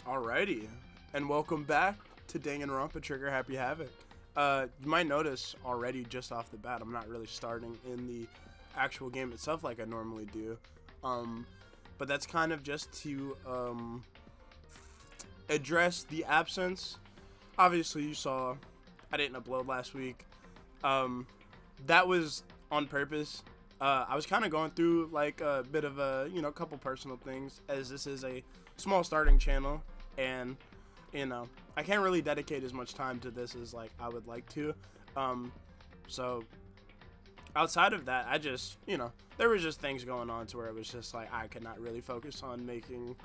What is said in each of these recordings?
Alrighty, and welcome back to Danganronpa Trigger Happy Havoc. You might notice already just off the bat, I'm not really starting in the actual game itself like I normally do. But that's kind of just to address the absence. Obviously, you saw I didn't upload last week. That was on purpose. I was kind of going through like a bit of a, couple personal things, as this is a small starting channel, and I can't really dedicate as much time to this as like I would like to. So outside of that, I just, there was just things going on to where it was just like I could not really focus on making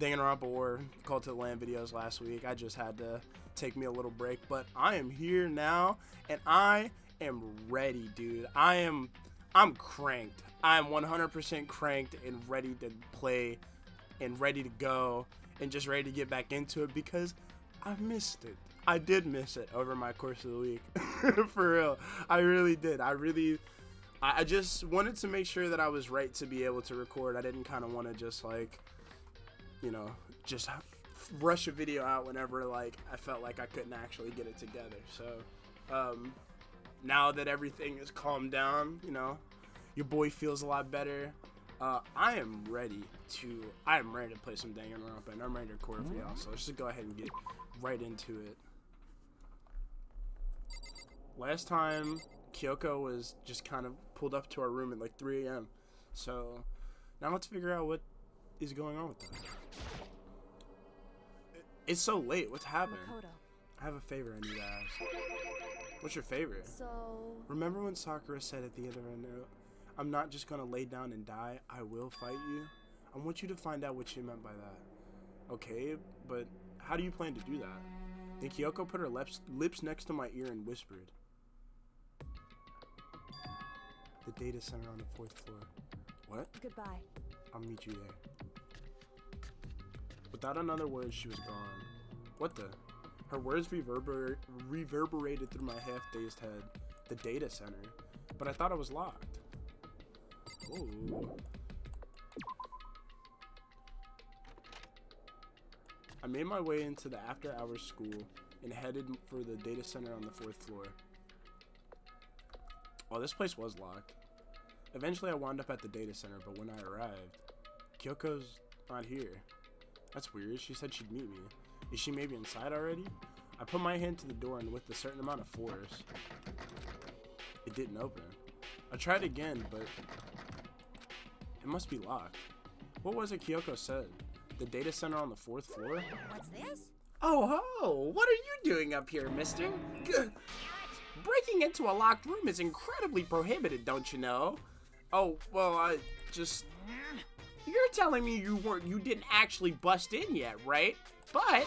Danganronpa or Cult to the Land videos last week. I just had to take me a little break, but I am here now and I am ready, dude. I'm cranked. I'm 100% cranked and ready to play and ready to go and just ready to get back into it because I missed it. I did miss it over my course of the week. For real. I really did. I just wanted to make sure that I was right to be able to record. I didn't kind of want to just like, just rush a video out whenever like I felt like I couldn't actually get it together. So, now that everything is calmed down, your boy feels a lot better. I am ready to play some Danganronpa, and I'm ready to record for y'all. So let's just go ahead and get right into it. Last time, Kyoko was just kind of pulled up to our room at like 3 a.m. So now let's figure out what is going on with that. It's so late. What's happening? I have a favor I need to ask. What's your favorite? Remember when Sakura said at the end of her note, "I'm not just gonna lay down and die, I will fight you"? I want you to find out what she meant by that. Okay, but how do you plan to do that? Then Kyoko put her lips next to my ear and whispered, "The data center on the 4th floor." What? Goodbye. I'll meet you there. Without another word, she was gone. What the? Her words reverberated through my half-dazed head. The data center. But I thought it was locked. Ooh. I made my way into the after-hours school and headed for the data center on the 4th floor. Oh, this place was locked. Eventually, I wound up at the data center, but when I arrived, Kyoko's not here. That's weird. She said she'd meet me. Is she maybe inside already? I put my hand to the door, and with a certain amount of force, it didn't open. I tried again, but it must be locked. What was it Kyoko said? The data center on the 4th floor? What's this? Oh ho! What are you doing up here, mister? Breaking into a locked room is incredibly prohibited, don't you know? Oh, well, I just... You're telling me you didn't actually bust in yet, right? But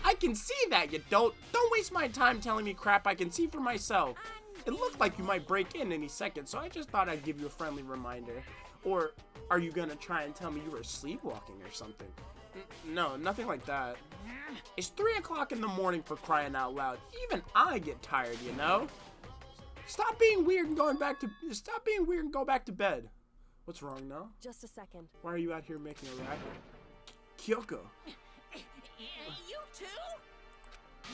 I can see that you don't. Don't waste my time telling me crap I can see for myself. It looked like you might break in any second, so I just thought I'd give you a friendly reminder. Or are you gonna try and tell me you were sleepwalking or something? No, nothing like that. It's 3 o'clock in the morning, for crying out loud. Even I get tired, you know? Stop being weird and go back to bed. What's wrong now? Just a second. Why are you out here making a racket? Kyoko. You too?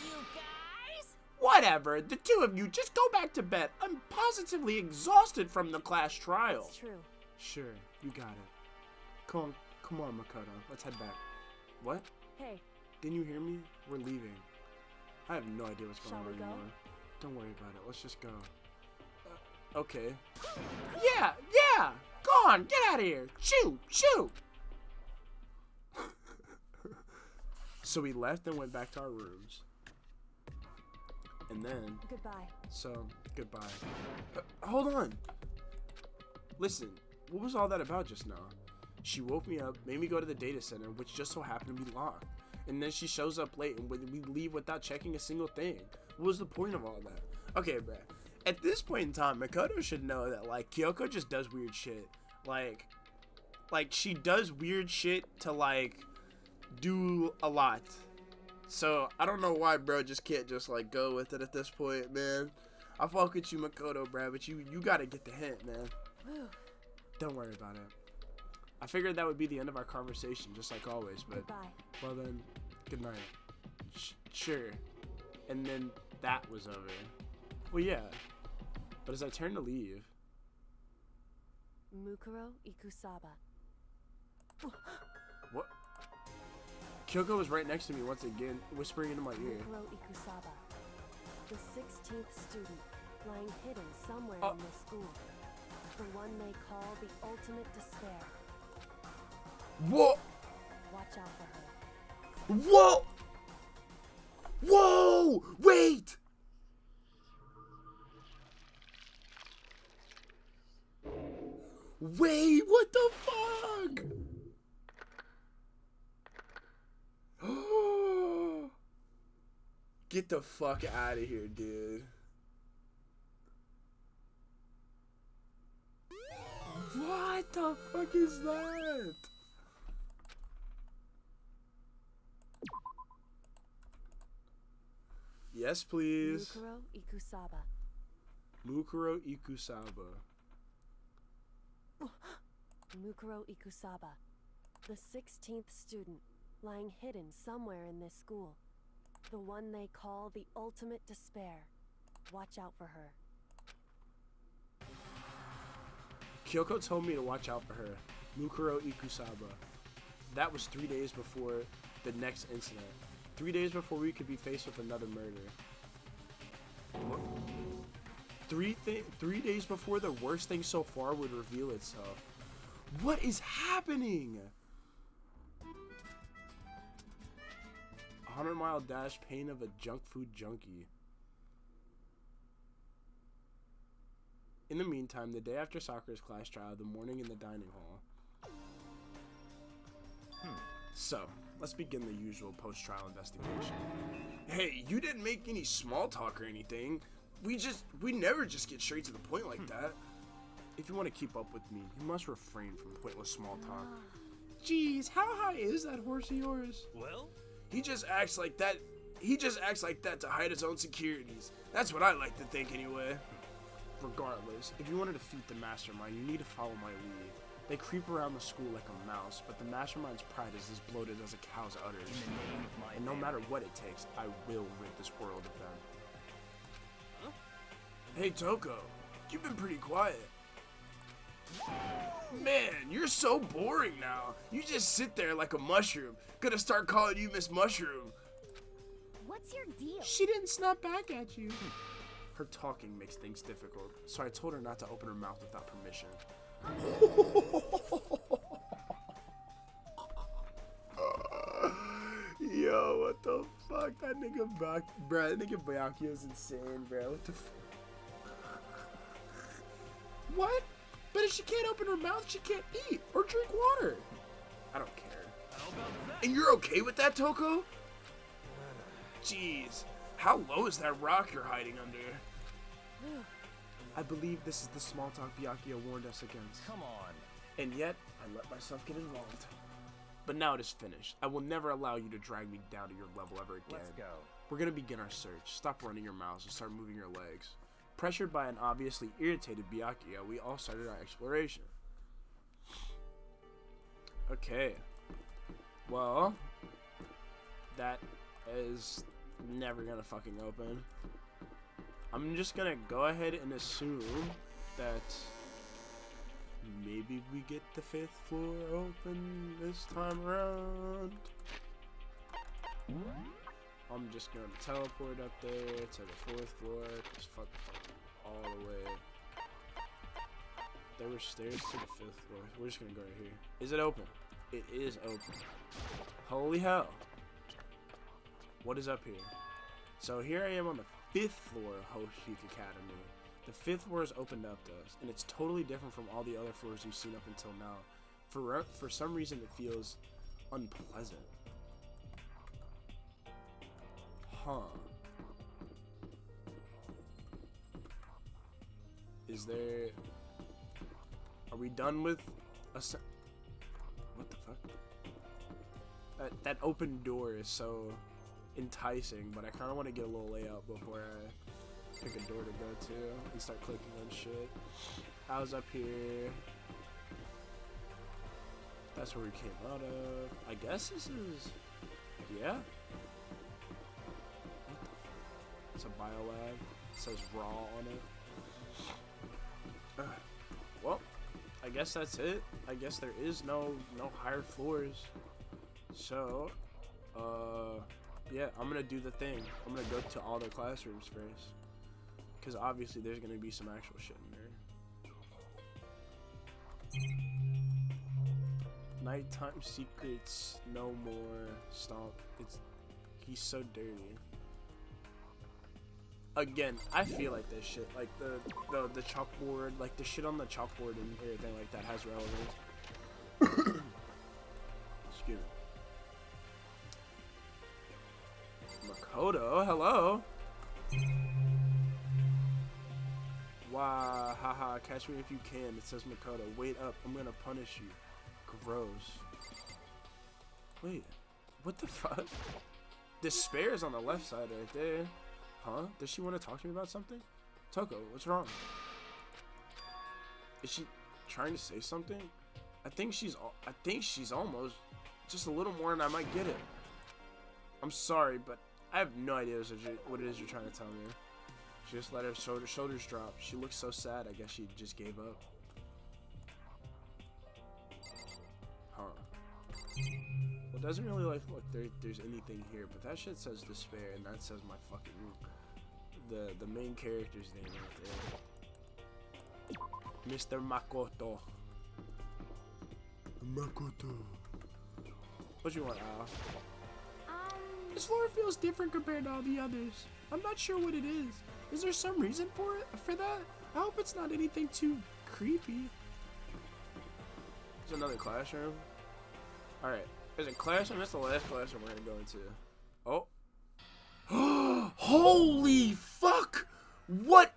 You guys? Whatever, the two of you just go back to bed. I'm positively exhausted from the class trial. It's true. Sure, you got it. Come on, Makoto. Let's head back. What? Hey. Didn't you hear me? We're leaving. I have no idea what's going on Shall we go? anymore. Don't worry about it. Let's just go. Okay. Yeah! Go on, get out of here! Shoot! So we left and went back to our rooms. And then... Goodbye. Hold on! Listen, what was all that about just now? She woke me up, made me go to the data center, which just so happened to be locked. And then she shows up late and we leave without checking a single thing. What was the point of all that? Okay, bruh. At this point in time, Makoto should know that, like, Kyoko just does weird shit. Like, she does weird shit to, like, do a lot. So, I don't know why, bro, just can't just, like, go with it at this point, man. I fuck with you, Makoto, bro, but you gotta get the hint, man. Whew. Don't worry about it. I figured that would be the end of our conversation, just like always, but... Goodbye. Well then, Good night. Sure. And then that was over. Well, yeah. But as I turned to leave... Mukuro Ikusaba. What? Kyoko was right next to me once again, whispering into my ear. Mukuro Ikusaba. The 16th student, lying hidden somewhere in the school. The one they call the ultimate despair. Whoa! Watch out for her. Whoa! Whoa! Wait! Wait, what the fuck? Get the fuck out of here, dude. What the fuck is that? Yes, please. Mukuro Ikusaba. Mukuro Ikusaba. Mukuro Ikusaba. The 16th student, lying hidden somewhere in this school. The one they call the ultimate despair. Watch out for her. Kyoko told me to watch out for her. Mukuro Ikusaba. That was 3 days before the next incident. 3 days before we could be faced with another murder. What? 3 days before the worst thing so far would reveal itself. What is happening? 100-mile dash, pain of a junk food junkie. In the meantime, the day after Sakura's class trial, the morning in the dining hall. So, let's begin the usual post-trial investigation. Hey, you didn't make any small talk or anything. We never just get straight to the point like that. If you want to keep up with me, you must refrain from pointless small talk. Jeez, how high is that horse of yours? Well? He just acts like that to hide his own securities. That's what I like to think anyway. Regardless, if you want to defeat the mastermind, you need to follow my lead. They creep around the school like a mouse, but the mastermind's pride is as bloated as a cow's udders. And no matter what it takes, I will rid this world of them. Huh? Hey Toko, you've been pretty quiet. Man, you're so boring now. You just sit there like a mushroom. Gonna start calling you Miss Mushroom. What's your deal? She didn't snap back at you. Her talking makes things difficult, so I told her not to open her mouth without permission. Yo, what the fuck? That nigga Byakuyo's insane, bro. What the fuck? What? But if she can't open her mouth, she can't eat or drink water. I don't care. And you're okay with that, Toko? Jeez, how low is that rock you're hiding under? I believe this is the small talk Byakuyo warned us against. Come on. And yet, I let myself get involved. But now it is finished. I will never allow you to drag me down to your level ever again. Let's go. We're gonna begin our search. Stop running your mouths and start moving your legs. Pressured by an obviously irritated Byakuyo, we all started our exploration. Okay. Well, that is never gonna fucking open. I'm just gonna go ahead and assume that maybe we get the 5th floor open this time around. I'm just gonna teleport up there to the 4th floor, just fuck all the way. There were stairs to the 5th floor. We're just gonna go right here. Is it open? It is open. Holy hell. What is up here? So here I am on the 5th floor of Hoshik Academy. The 5th floor is opened up to us, and it's totally different from all the other floors we've seen up until now. For some reason, it feels unpleasant. Huh. Is there... Are we done with... What the fuck? That open door is so enticing, but I kind of want to get a little layout before I pick a door to go to and start clicking on shit. I was up here. That's where we came out of. I guess this is... Yeah, It's a biolab. It says raw on it. Well, I guess that's it. I guess there is no higher floors. So, yeah, I'm gonna do the thing. I'm gonna go to all the classrooms first, because obviously there's gonna be some actual shit in there. Nighttime secrets, no more. Stomp. He's so dirty. Again, I feel like this shit, like the chalkboard, like the shit on the chalkboard and everything like that has relevance. Excuse me. Makoto, hello. Wow, haha, catch me if you can. It says Makoto. Wait up, I'm gonna punish you. Gross. Wait, what the fuck? Despair is on the left side right there. Huh? Does she want to talk to me about something? Toko, what's wrong? Is she trying to say something? I think she's almost just a little more and I might get it. I'm sorry, but I have no idea what it is you're trying to tell me. She just let her shoulders drop. She looks so sad. I guess she just gave up. Huh. Well, it doesn't really like look there's anything here, but that shit says despair, and that says my fucking the main character's name right there. Mr. Makoto. Makoto. What you want, Al? This floor feels different compared to all the others. I'm not sure what it is. Is there some reason for that? I hope it's not anything too creepy. There's another classroom. Alright. There's a classroom. That's the last classroom we're gonna go into. Oh. Holy fuck! What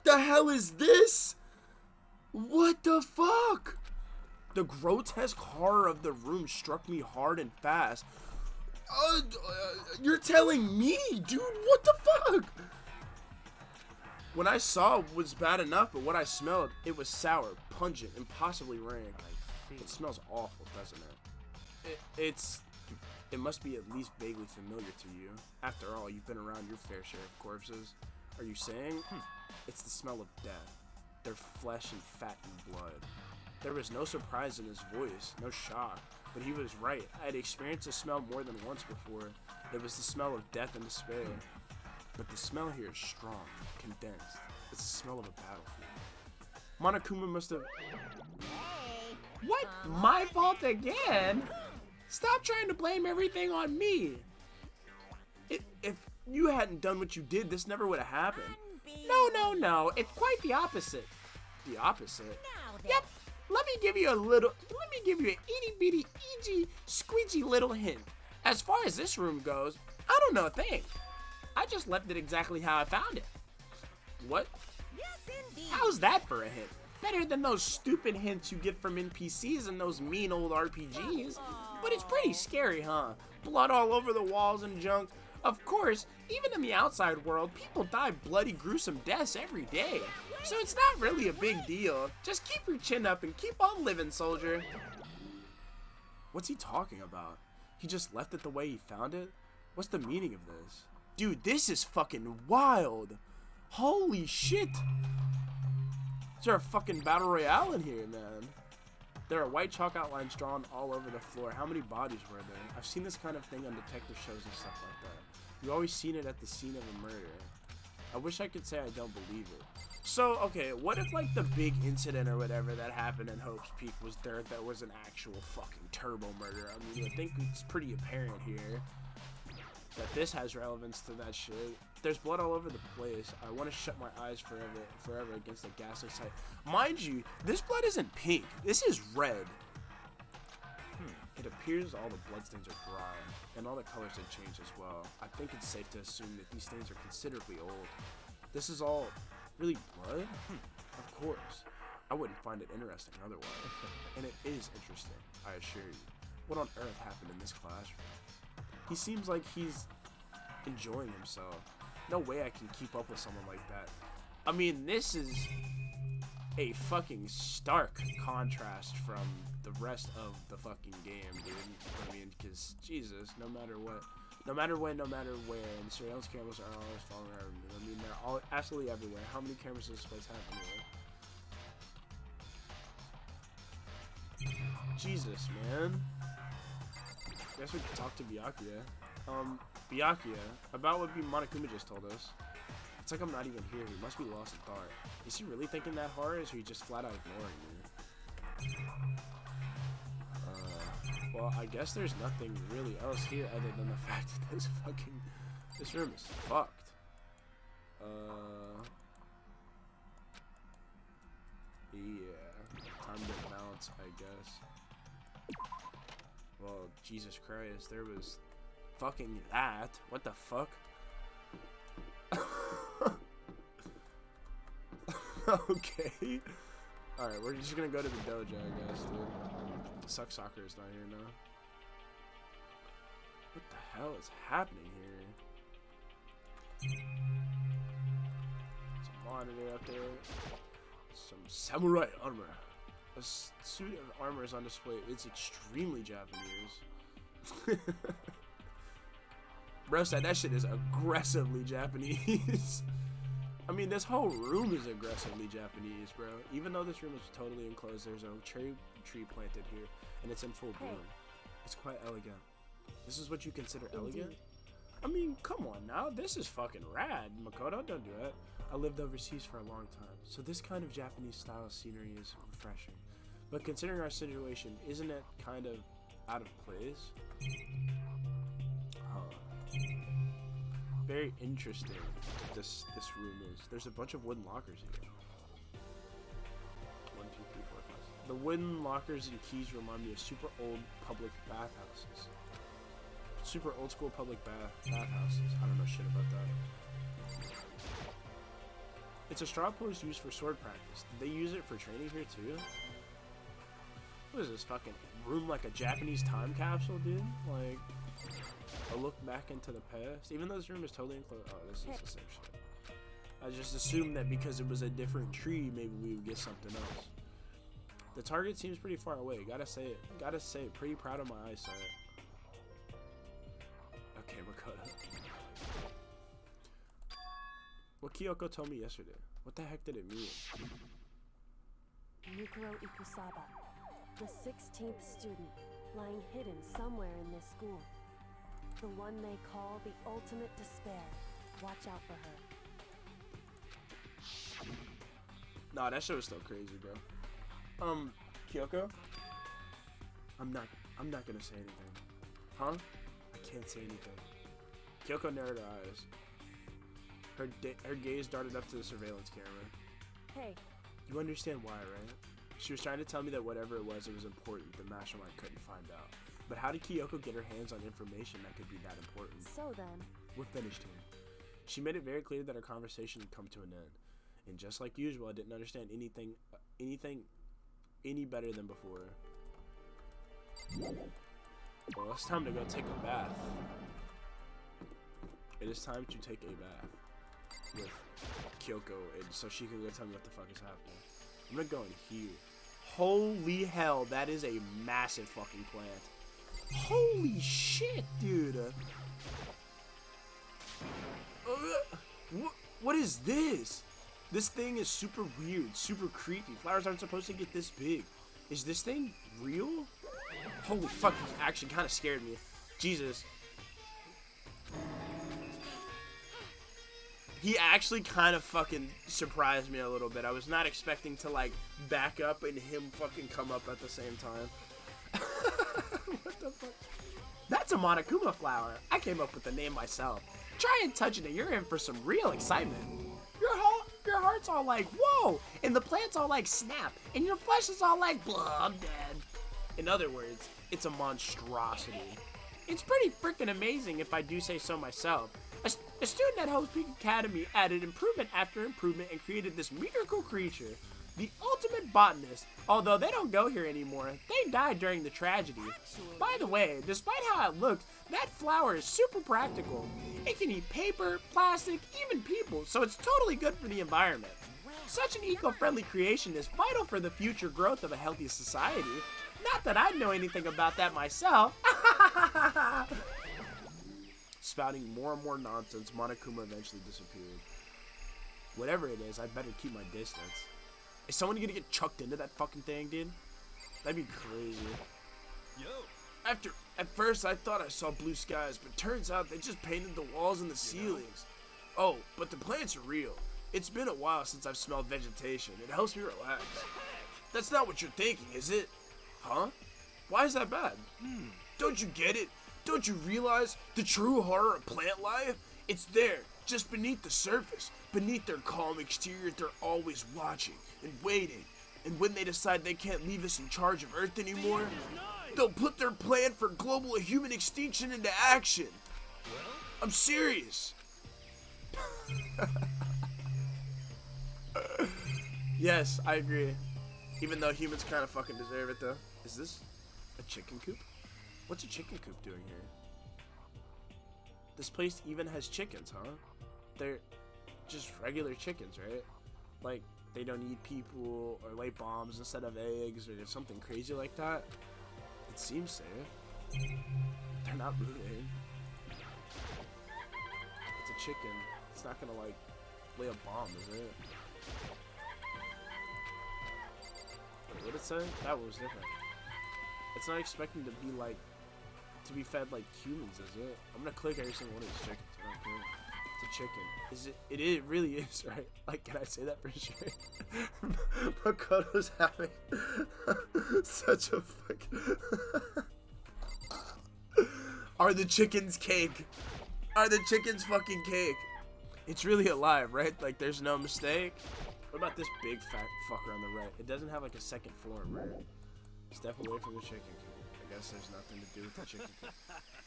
the hell is this? What the fuck? The grotesque horror of the room struck me hard and fast. You're telling me, dude? What the fuck? What I saw was bad enough, but what I smelled, it was sour, pungent, and possibly rank. It smells awful, doesn't it? It must be at least vaguely familiar to you. After all, you've been around your fair share of corpses. Are you saying? It's the smell of death. Their flesh and fat and blood. There was no surprise in his voice, no shock. But he was right. I had experienced the smell more than once before. It was the smell of death and despair. But the smell here is strong, condensed. It's the smell of a battlefield. Monokuma must have... What? My fault again? Stop trying to blame everything on me. If you hadn't done what you did, this never would have happened. No. It's quite the opposite. The opposite? Yep. Let me give you an itty bitty easy squeegee little hint. As far as this room goes, I don't know a thing. I just left it exactly how I found it. What? Yes, indeed. How's that for a hint? Better than those stupid hints you get from NPCs and those mean old RPGs. But it's pretty scary, huh? Blood all over the walls and junk. Of course, even in the outside world, people die bloody, gruesome deaths every day. So it's not really a big deal. Just keep your chin up and keep on living, soldier. What's he talking about? He just left it the way he found it? What's the meaning of this? Dude, this is fucking wild. Holy shit. Is there a fucking battle royale in here, man? There are white chalk outlines drawn all over the floor. How many bodies were there? I've seen this kind of thing on detective shows and stuff like that. You always seen it at the scene of a murder. I wish I could say I don't believe it. So, okay, what if like the big incident or whatever that happened in Hope's Peak was that was an actual fucking turbo murder? I mean, I think it's pretty apparent here that this has relevance to that shit. There's blood all over the place. I want to shut my eyes forever against the ghastly sight. Mind you, this blood isn't pink. This is red. It appears all the bloodstains are dry, and all the colors have changed as well. I think it's safe to assume that these stains are considerably old. This is all really blood? Of course. I wouldn't find it interesting otherwise. And it is interesting, I assure you. What on earth happened in this classroom? He seems like he's enjoying himself. No way I can keep up with someone like that. I mean, this is a fucking stark contrast from the rest of the fucking game, dude. I mean, because, Jesus, no No matter when, no matter where, and surveillance cameras are always following our room. I mean, they're all absolutely everywhere. How many cameras does this place have anyway? Jesus, man. I guess we can talk to Byakuya. Byakuya, about what Monokuma just told us. It's like I'm not even here. He must be lost in thought. Is he really thinking that hard, or is he just flat out ignoring me? Well, I guess there's nothing really else here other than the fact that this room is fucked. Yeah, time to bounce, I guess. Well, Jesus Christ, there was fucking that. What the fuck? Okay. Alright, we're just gonna go to the dojo, I guess, dude. Suck Soccer is not here now. What the hell is happening here? Some monitor up there. Some samurai armor. A suit of armor is on display. It's extremely Japanese. Bro said that shit is aggressively Japanese. I mean, this whole room is aggressively Japanese, bro. Even though this room is totally enclosed, there's a cherry tree planted here, and it's in full bloom. It's quite elegant. This is what you consider elegant? I mean, come on now. This is fucking rad. Makoto, don't do it. I lived overseas for a long time, so this kind of Japanese style scenery is refreshing. But considering our situation, isn't it kind of out of place? Very interesting. This room is. There's a bunch of wooden lockers here. 1, 2, 3, 4, 5. The wooden lockers and keys remind me of super old public bathhouses. Super old school public bathhouses. I don't know shit about that. It's a straw post used for sword practice. Did they use it for training here too? What is this fucking room, like a Japanese time capsule, dude? Like a look back into the past. Even though this room is totally enclosed. Oh, this is the same shit. I just assumed that because it was a different tree, maybe we would get something else. The target seems pretty far away. Gotta say it. Gotta say it. Pretty proud of my eyesight. Okay, Makoto. What Kyoko told me yesterday. What the heck did it mean? Mikuro Ikusaba, the 16th student, lying hidden somewhere in this school. The one they call the ultimate despair. Watch out for her. Nah, that show is still crazy, bro. Kyoko? I'm not gonna say anything. Huh? I can't say anything. Kyoko narrowed her eyes. Her gaze darted up to the surveillance camera. Hey. You understand why, right? She was trying to tell me that whatever it was important. The mastermind couldn't find out. But how did Kyoko get her hands on information that could be that important? So then... We're finished here. She made it very clear that our conversation had come to an end. And just like usual, I didn't understand anything any better than before. Well, it's time to go take a bath. It is time to take a bath with Kyoko, and so she can go tell me what the fuck is happening. I'm gonna go in here. Holy hell, that is a massive fucking plant. Holy shit, dude. What is this? This thing is super weird, super creepy. Flowers aren't supposed to get this big. Is this thing real? Holy fuck, it actually kind of scared me. Jesus. He actually kind of fucking surprised me a little bit. I was not expecting to, like, back up and him fucking come up at the same time. What the fuck? That's a Monokuma flower. I came up with the name myself. Try and touching it. You're in for some real excitement. Your heart's all like, whoa! And the plant's all like, snap. And your flesh is all like, blah, I'm dead. In other words, it's a monstrosity. It's pretty freaking amazing if I do say so myself. A student at Hope's Peak Academy added improvement after improvement and created this miracle creature. The ultimate botanist. Although they don't go here anymore, they died during the tragedy. By the way, despite how it looks, that flower is super practical. It can eat paper, plastic, even people, so it's totally good for the environment. Such an eco-friendly creation is vital for the future growth of a healthy society. Not that I know anything about that myself. spouting more and more nonsense, Monokuma eventually disappeared. Whatever it is, I better keep my distance. Is someone gonna get chucked into that fucking thing, dude? That'd be crazy. At first, I thought I saw blue skies, but turns out they just painted the walls and the ceilings. Oh, but the plants are real. It's been a while since I've smelled vegetation. It helps me relax. That's not what you're thinking, is it? Huh? Why is that bad? Don't you get it? Don't you realize the true horror of plant life? It's there, just beneath the surface. Beneath their calm exterior, they're always watching and waiting. And when they decide they can't leave us in charge of Earth anymore, they'll put their plan for global human extinction into action. I'm serious. Yes, I agree. Even though humans kind of fucking deserve it, though. Is this a chicken coop? What's a chicken coop doing here? This place even has chickens, huh? They're just regular chickens, right? Like, they don't eat people or lay bombs instead of eggs or something crazy like that. It seems safe. They're not moving. It's a chicken. It's not gonna, like, lay a bomb, is it? Wait, what did it say? That was different. It's not expecting to be, like, to be fed like humans, is it? I'm gonna click every single one of these chickens. I don't care. It's a chicken. Is it? It really is, right? Like, can I say that for sure? Makoto's having such a fucking. Are the chickens cake? Are the chickens fucking cake? It's really alive, right? Like, there's no mistake. What about this big fat fucker on the right? It doesn't have like a second form, right? Step away from the chicken coop. I guess there's nothing to do with the chicken coop.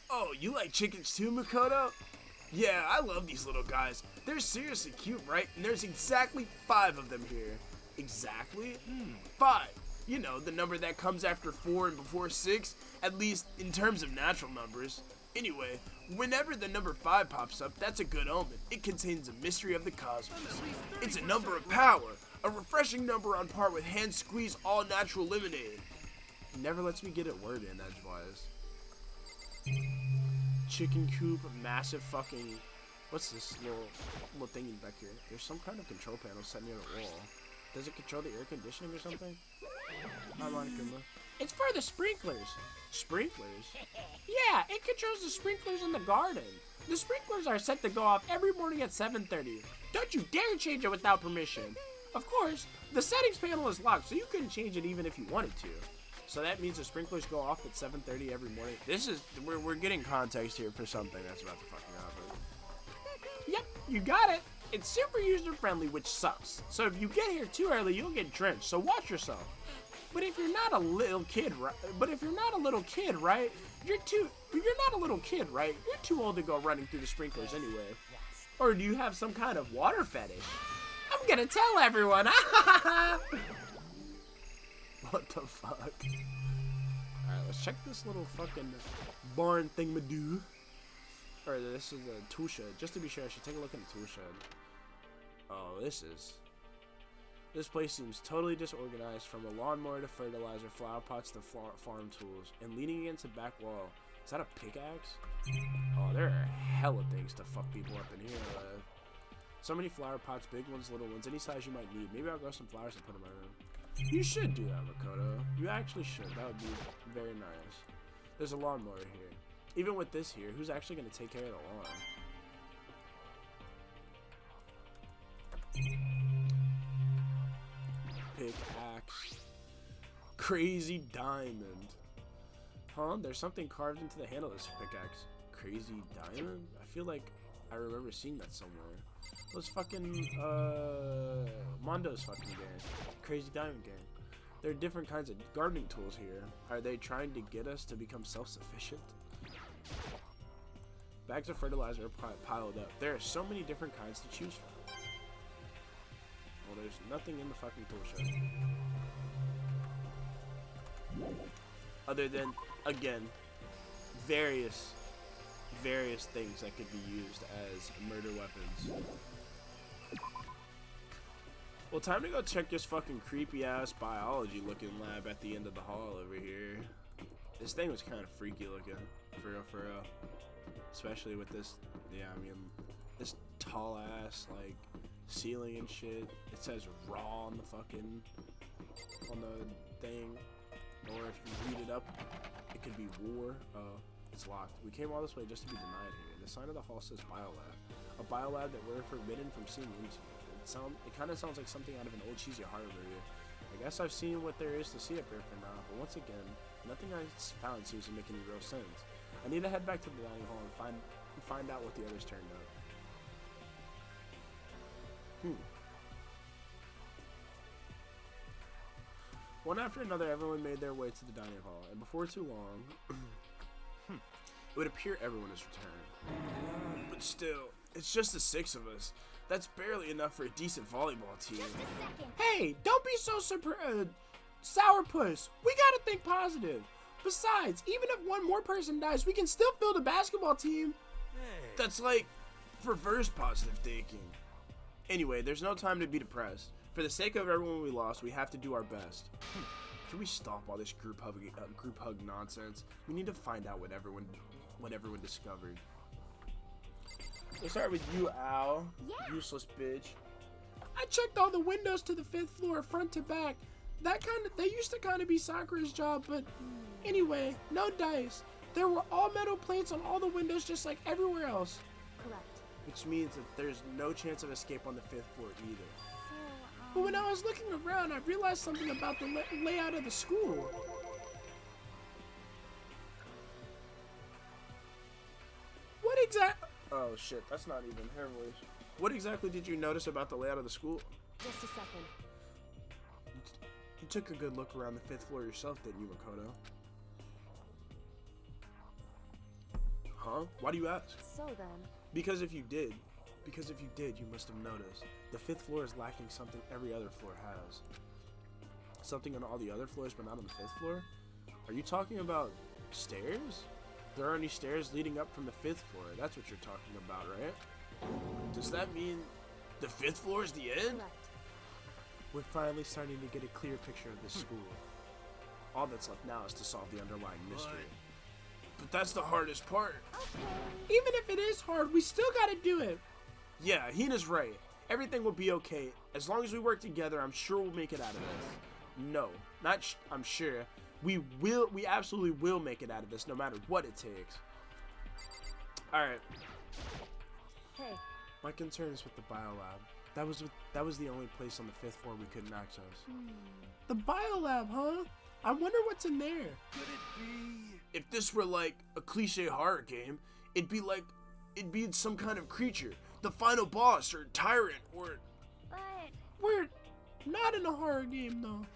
Oh, you like chickens too, Makoto? Yeah, I love these little guys. They're seriously cute, right? And there's exactly 5 of them here. Exactly? 5. You know, the number that comes after 4 and before 6, at least in terms of natural numbers. Anyway, whenever the number 5 pops up, that's a good omen. It contains a mystery of the cosmos. It's a number of power, a refreshing number on par with hand squeeze all natural lemonade. He never lets me get a word in edgewise. Chicken coop, massive fucking. What's this little thingy back here? There's some kind of control panel set near the wall. Does it control the air conditioning or something? Hi, Monokuma. It's for the sprinklers. Sprinklers? Yeah, it controls the sprinklers in the garden. The sprinklers are set to go off every morning at 7:30. Don't you dare change it without permission. Of course, the settings panel is locked, so you couldn't change it even if you wanted to. So that means the sprinklers go off at 7:30 every morning. This is, we're getting context here for something that's about to fucking happen. Yep, you got it. It's super user friendly, which sucks. So if you get here too early, you'll get drenched. So watch yourself. But if you're not a little kid, right? You're not a little kid, right? You're too old to go running through the sprinklers anyway. Or do you have some kind of water fetish? I'm gonna tell everyone. What the fuck? Alright, let's check this little fucking barn thingamadoo. Or this is a tool shed. Just to be sure, I should take a look at the tool shed. Oh, this place seems totally disorganized, from a lawnmower to fertilizer, flower pots to farm tools, and leaning against a back wall. Is that a pickaxe? Oh, there are hella things to fuck people up in here. So many flower pots, big ones, little ones, any size you might need. Maybe I'll grow some flowers and put them in my room. You should do that, Makoto. You actually should. That would be very nice. There's a lawnmower here. Even with this here, who's actually going to take care of the lawn? Pickaxe. Crazy diamond. Huh? There's something carved into the handle of this pickaxe. Crazy diamond? I feel like I remember seeing that somewhere. Let's fucking, Mondo's fucking gang. Crazy Diamond Gang. There are different kinds of gardening tools here. Are they trying to get us to become self-sufficient? Bags of fertilizer are piled up. There are so many different kinds to choose from. Well, there's nothing in the fucking tool shed. Other than, again, various things that could be used as murder weapons. Well, time to go check this fucking creepy ass biology looking lab at the end of the hall over here. This thing was kind of freaky looking, for real, for real. especially with this. Yeah, I mean, this tall ass like ceiling and shit. It says raw on the thing, or if you read it up, it could be war. It's locked. We came all this way just to be denied here. The sign of the hall says biolab, a biolab that we're forbidden from seeing into. It kind of sounds like something out of an old cheesy horror movie. I guess I've seen what there is to see up here for now, but once again, nothing I found seems to make any real sense. I need to head back to the dining hall and find out what the others turned up. One after another, everyone made their way to the dining hall, and before too long, it would appear everyone has returned. But still, it's just the 6 of us. That's barely enough for a decent volleyball team. Hey, don't be so sourpuss. We gotta think positive. Besides, even if one more person dies, we can still field a basketball team. Hey. That's like reverse positive thinking. Anyway, there's no time to be depressed. For the sake of everyone we lost, we have to do our best. Can we stop all this group hug nonsense? We need to find out what everyone discovered. We'll start with you, Al. Yeah. Useless bitch. I checked all the windows to the 5th floor, front to back. That used to kind of be Sakura's job, but anyway, no dice. There were all metal plates on all the windows, just like everywhere else. Correct. Which means that there's no chance of escape on the 5th floor either. But when I was looking around, I realized something about the layout of the school. What exactly? Oh shit, that's not even her voice. What exactly did you notice about the layout of the school? Just a second. You took a good look around the 5th floor yourself, didn't you, Makoto? Huh? Why do you ask? So then. Because if you did, you must have noticed. The 5th floor is lacking something every other floor has. Something on all the other floors, but not on the 5th floor? Are you talking about stairs? There aren't any stairs leading up from the 5th floor. That's what you're talking about, right? Does that mean the 5th floor is the end? Correct. We're finally starting to get a clear picture of this school. All that's left now is to solve the underlying mystery. But that's the hardest part. Okay. Even if it is hard, we still gotta do it. Yeah, Hina's right. Everything will be okay. As long as we work together, I'm sure we'll make it out of this. No, I'm sure. We absolutely will make it out of this, no matter what it takes. Alright. Hey. My concern is with the biolab. That was the only place on the 5th floor we couldn't access. The biolab, huh? I wonder what's in there. Could it be? If this were like a cliche horror game, it'd be some kind of creature, the final boss or tyrant, or. But we're not in a horror game though.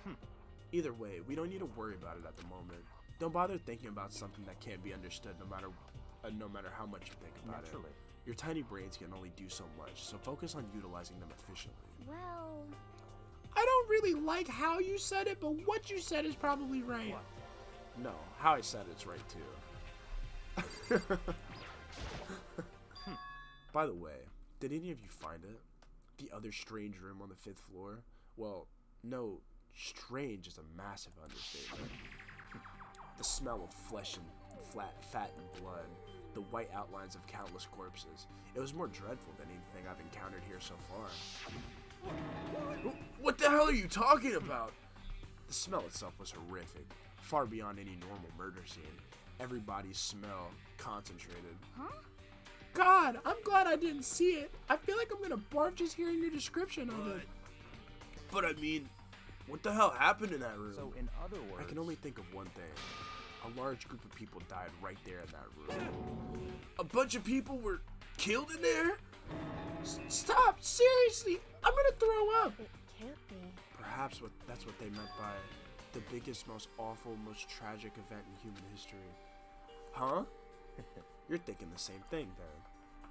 Either way, we don't need to worry about it at the moment. Don't bother thinking about something that can't be understood, no matter how much you think about it. Your tiny brains can only do so much, so focus on utilizing them efficiently. well. I don't really like how you said it, but what you said is probably right. What? No, how I said it's right too. By the way, did any of you find it? The other strange room on the 5th floor? Well, no, strange is a massive understatement. The smell of flesh and fat and blood. The white outlines of countless corpses. It was more dreadful than anything I've encountered here so far. What the hell are you talking about? The smell itself was horrific, far beyond any normal murder scene. Everybody's smell concentrated. Huh? God, I'm glad I didn't see it. I feel like I'm gonna barf just hearing your description of it. But I mean, what the hell happened in that room? So in other words, I can only think of one thing. A large group of people died right there in that room. A bunch of people were killed in there? Stop! Seriously! I'm gonna throw up! It can't be. Perhaps that's what they meant by the biggest, most awful, most tragic event in human history. Huh? You're thinking the same thing, then.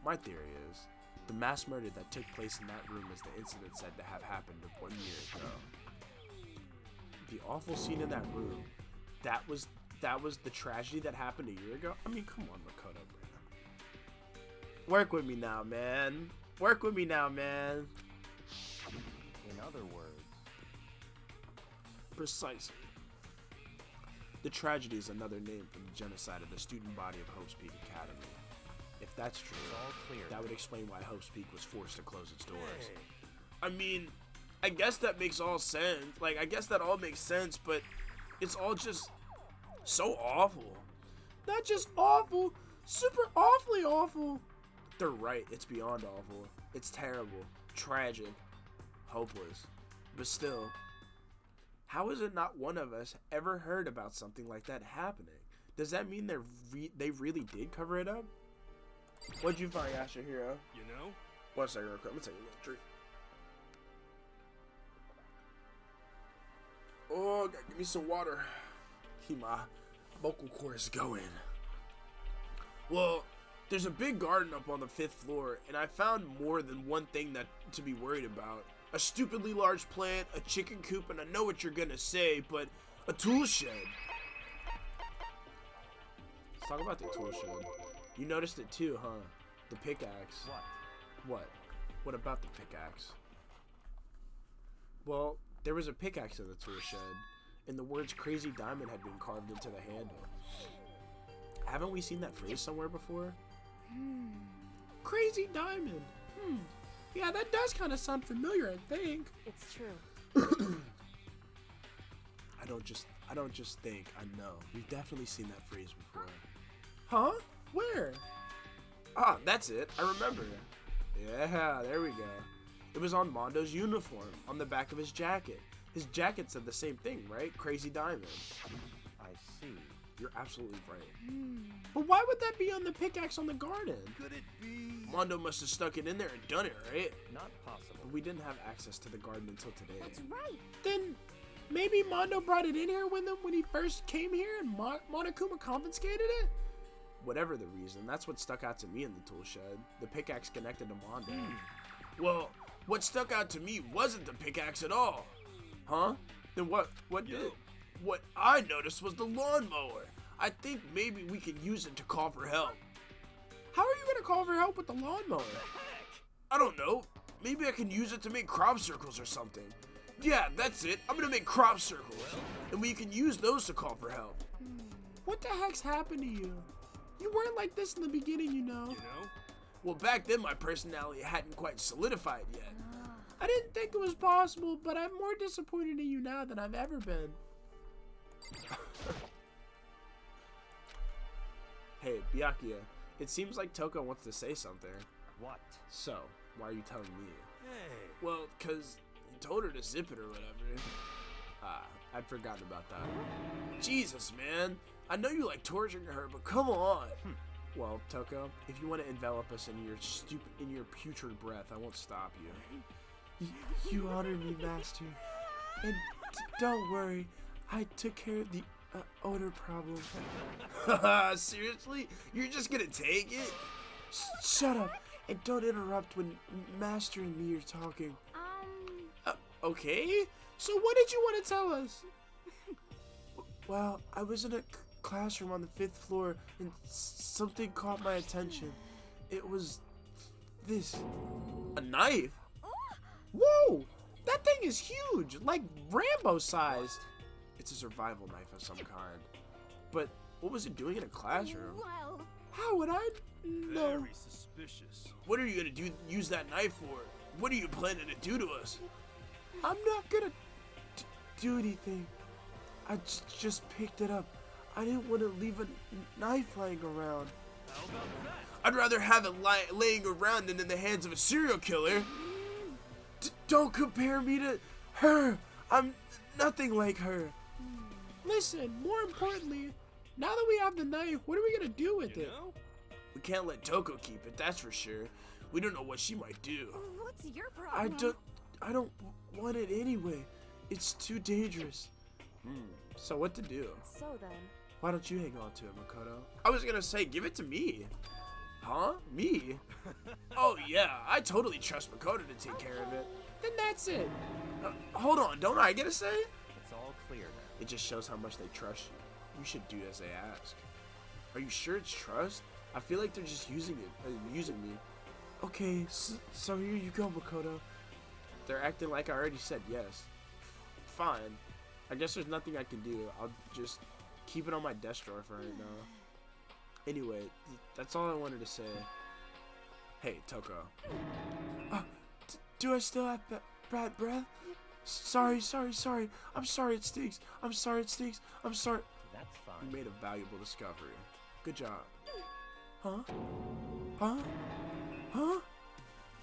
My theory is, the mass murder that took place in that room is the incident said to have happened 1 year ago. The awful scene in that room, that was the tragedy that happened a year ago? I mean, come on, Makoto, bro. Work with me now, man. Work with me now, man. in other words, Precisely. The tragedy is another name for the genocide of the student body of Hope's Peak Academy. That's true. It's all clear. That would explain why Hope's Peak was forced to close its doors. Hey. I mean, I guess that makes all sense. Like, I guess that all makes sense, but it's all just so awful. Not just awful, super awfully awful. They're right. It's beyond awful. It's terrible, tragic, hopeless. But still, how is it not one of us ever heard about something like that happening? Does that mean they really did cover it up? What'd you find, Asher Hero? You know? 1 second real quick. I'm gonna take a little drink. Oh, gotta give me some water. Keep my vocal cords going. Well, there's a big garden up on the 5th floor, and I found more than one thing that to be worried about. A stupidly large plant, a chicken coop, and I know what you're gonna say, but a tool shed. Let's talk about the tool shed. You noticed it too, huh? The pickaxe. What? What about the pickaxe? Well, there was a pickaxe in the tool shed, and the words Crazy Diamond had been carved into the handle. Haven't we seen that phrase somewhere before? Crazy Diamond. Yeah, that does kind of sound familiar, I think. It's true. I don't just think, I know. We've definitely seen that phrase before. Huh? Where? Ah, that's it. I remember. Yeah, there we go. It was on Mondo's uniform, on the back of his jacket. His jacket said the same thing, right? Crazy Diamond. I see. You're absolutely right. But why would that be on the pickaxe on the garden? Could it be? Mondo must have stuck it in there and done it, right? Not possible. But we didn't have access to the garden until today. That's right. Then maybe Mondo brought it in here with him when he first came here and Monokuma confiscated it? Whatever the reason, that's what stuck out to me in the tool shed. The pickaxe connected to Mondo. Well, what stuck out to me wasn't the pickaxe at all. Huh? Then what did? What I noticed was the lawnmower. I think maybe we can use it to call for help. How are you gonna call for help with the lawnmower? I don't know. Maybe I can use it to make crop circles or something. Yeah, that's it. I'm gonna make crop circles. And we can use those to call for help. What the heck's happened to you? You weren't like this in the beginning, you know. You know? Well, back then my personality hadn't quite solidified yet. I didn't think it was possible, but I'm more disappointed in you now than I've ever been. Hey, Byakuya, it seems like Toko wants to say something. What? So, why are you telling me? Hey. Well, cause you told her to zip it or whatever. I'd forgotten about that. Jesus, man. I know you like torturing her, but come on. Well, Toko, if you want to envelop us in your putrid breath, I won't stop you. You honor me, Master. And don't worry, I took care of the odor problem. Seriously? You're just gonna take it? Shut up and don't interrupt when Master and me are talking. Okay? So what did you want to tell us? Well, I was in a classroom on the 5th floor and something caught my attention. It was this. A knife? Whoa! That thing is huge, like Rambo size. It's a survival knife of some kind. But what was it doing in a classroom? Well, How would I know? Very suspicious. What are you gonna use that knife for? What are you planning to do to us? I'm not gonna do anything. I just picked it up. I didn't want to leave a knife lying around. How about that? I'd rather have it laying around than in the hands of a serial killer. Don't compare me to her. I'm nothing like her. Listen, more importantly, now that we have the knife, what are we gonna do with it? Know? We can't let Toko keep it, that's for sure. We don't know what she might do. what's your problem? I don't want it anyway. It's too dangerous. So what to do? So then, Why don't you hang on to it, Makoto? I was gonna say, give it to me. Huh? Me? Oh yeah, I totally trust Makoto to take care of it. Then that's it. Hold on, don't I get a say? It's all clear now. It just shows how much they trust you. You should do as they ask. Are you sure it's trust? I feel like they're just using me. Okay, so here you go, Makoto. They're acting like I already said yes. Fine. I guess there's nothing I can do. I'll just keep it on my desk drawer for right now. Anyway, that's all I wanted to say. Hey, Toko. Do I still have bad breath? Sorry. I'm sorry it stinks. I'm sorry. That's You fine. made a valuable discovery. Good job. Huh?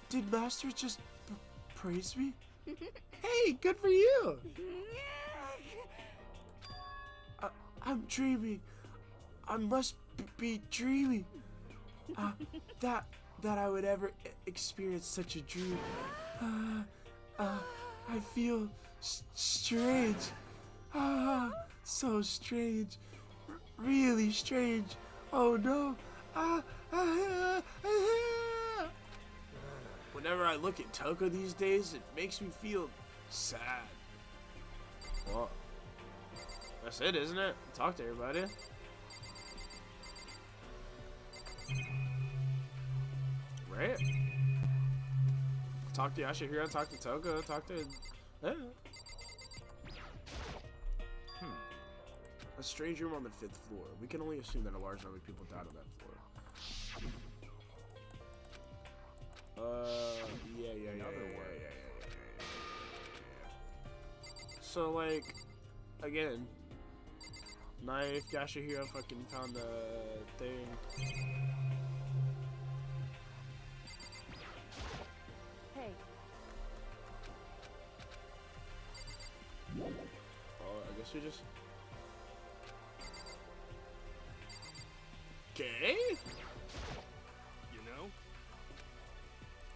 Did Master just praise me? Hey, good for you! I'm dreaming. I must be dreaming. That I would ever experience such a dream. I feel strange. So strange. Really strange. Oh no. Whenever I look at Toko these days, it makes me feel sad. Well, that's it, isn't it? Talk to everybody. Right? Talk to Yashihiro, talk to Toko, talk to... A strange room on the 5th floor. We can only assume that a large number of people died on that floor. Yeah. So, like, again, knife, Yashihiro fucking found the thing. Hey, Oh, I guess we just... Okay? You know?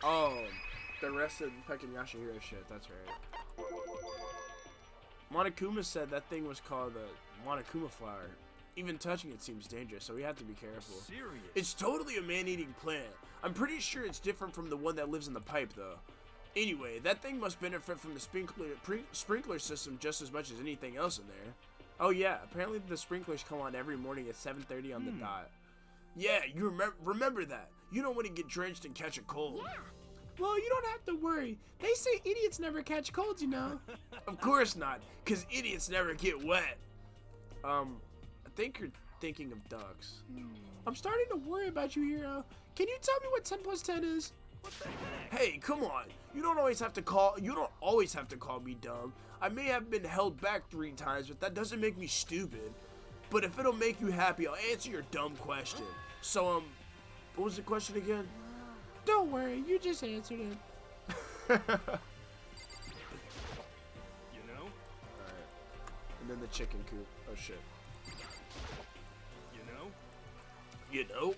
Oh, the rest of fucking Yashihiro shit, that's right. Monokuma said that thing was called the Monokuma flower. Even touching it seems dangerous, so we have to be careful. Serious. It's totally a man-eating plant. I'm pretty sure it's different from the one that lives in the pipe, though. Anyway, that thing must benefit from the sprinkler system just as much as anything else in there. Oh yeah, apparently the sprinklers come on every morning at 7:30 on the dot. Yeah, you remember that. You don't want to get drenched and catch a cold. Yeah. Well, you don't have to worry. They say idiots never catch colds, you know. Of course not, because idiots never get wet. I think you're thinking of ducks. I'm starting to worry about you, Hero. Can you tell me what 10 plus 10 is? What the heck? Hey, come on. You don't always have to call me dumb. I may have been held back 3 times, but that doesn't make me stupid. But if it'll make you happy, I'll answer your dumb question. So, what was the question again? Don't worry, you just answered it. You know? Alright. And then the chicken coop. Oh shit. You know? You know?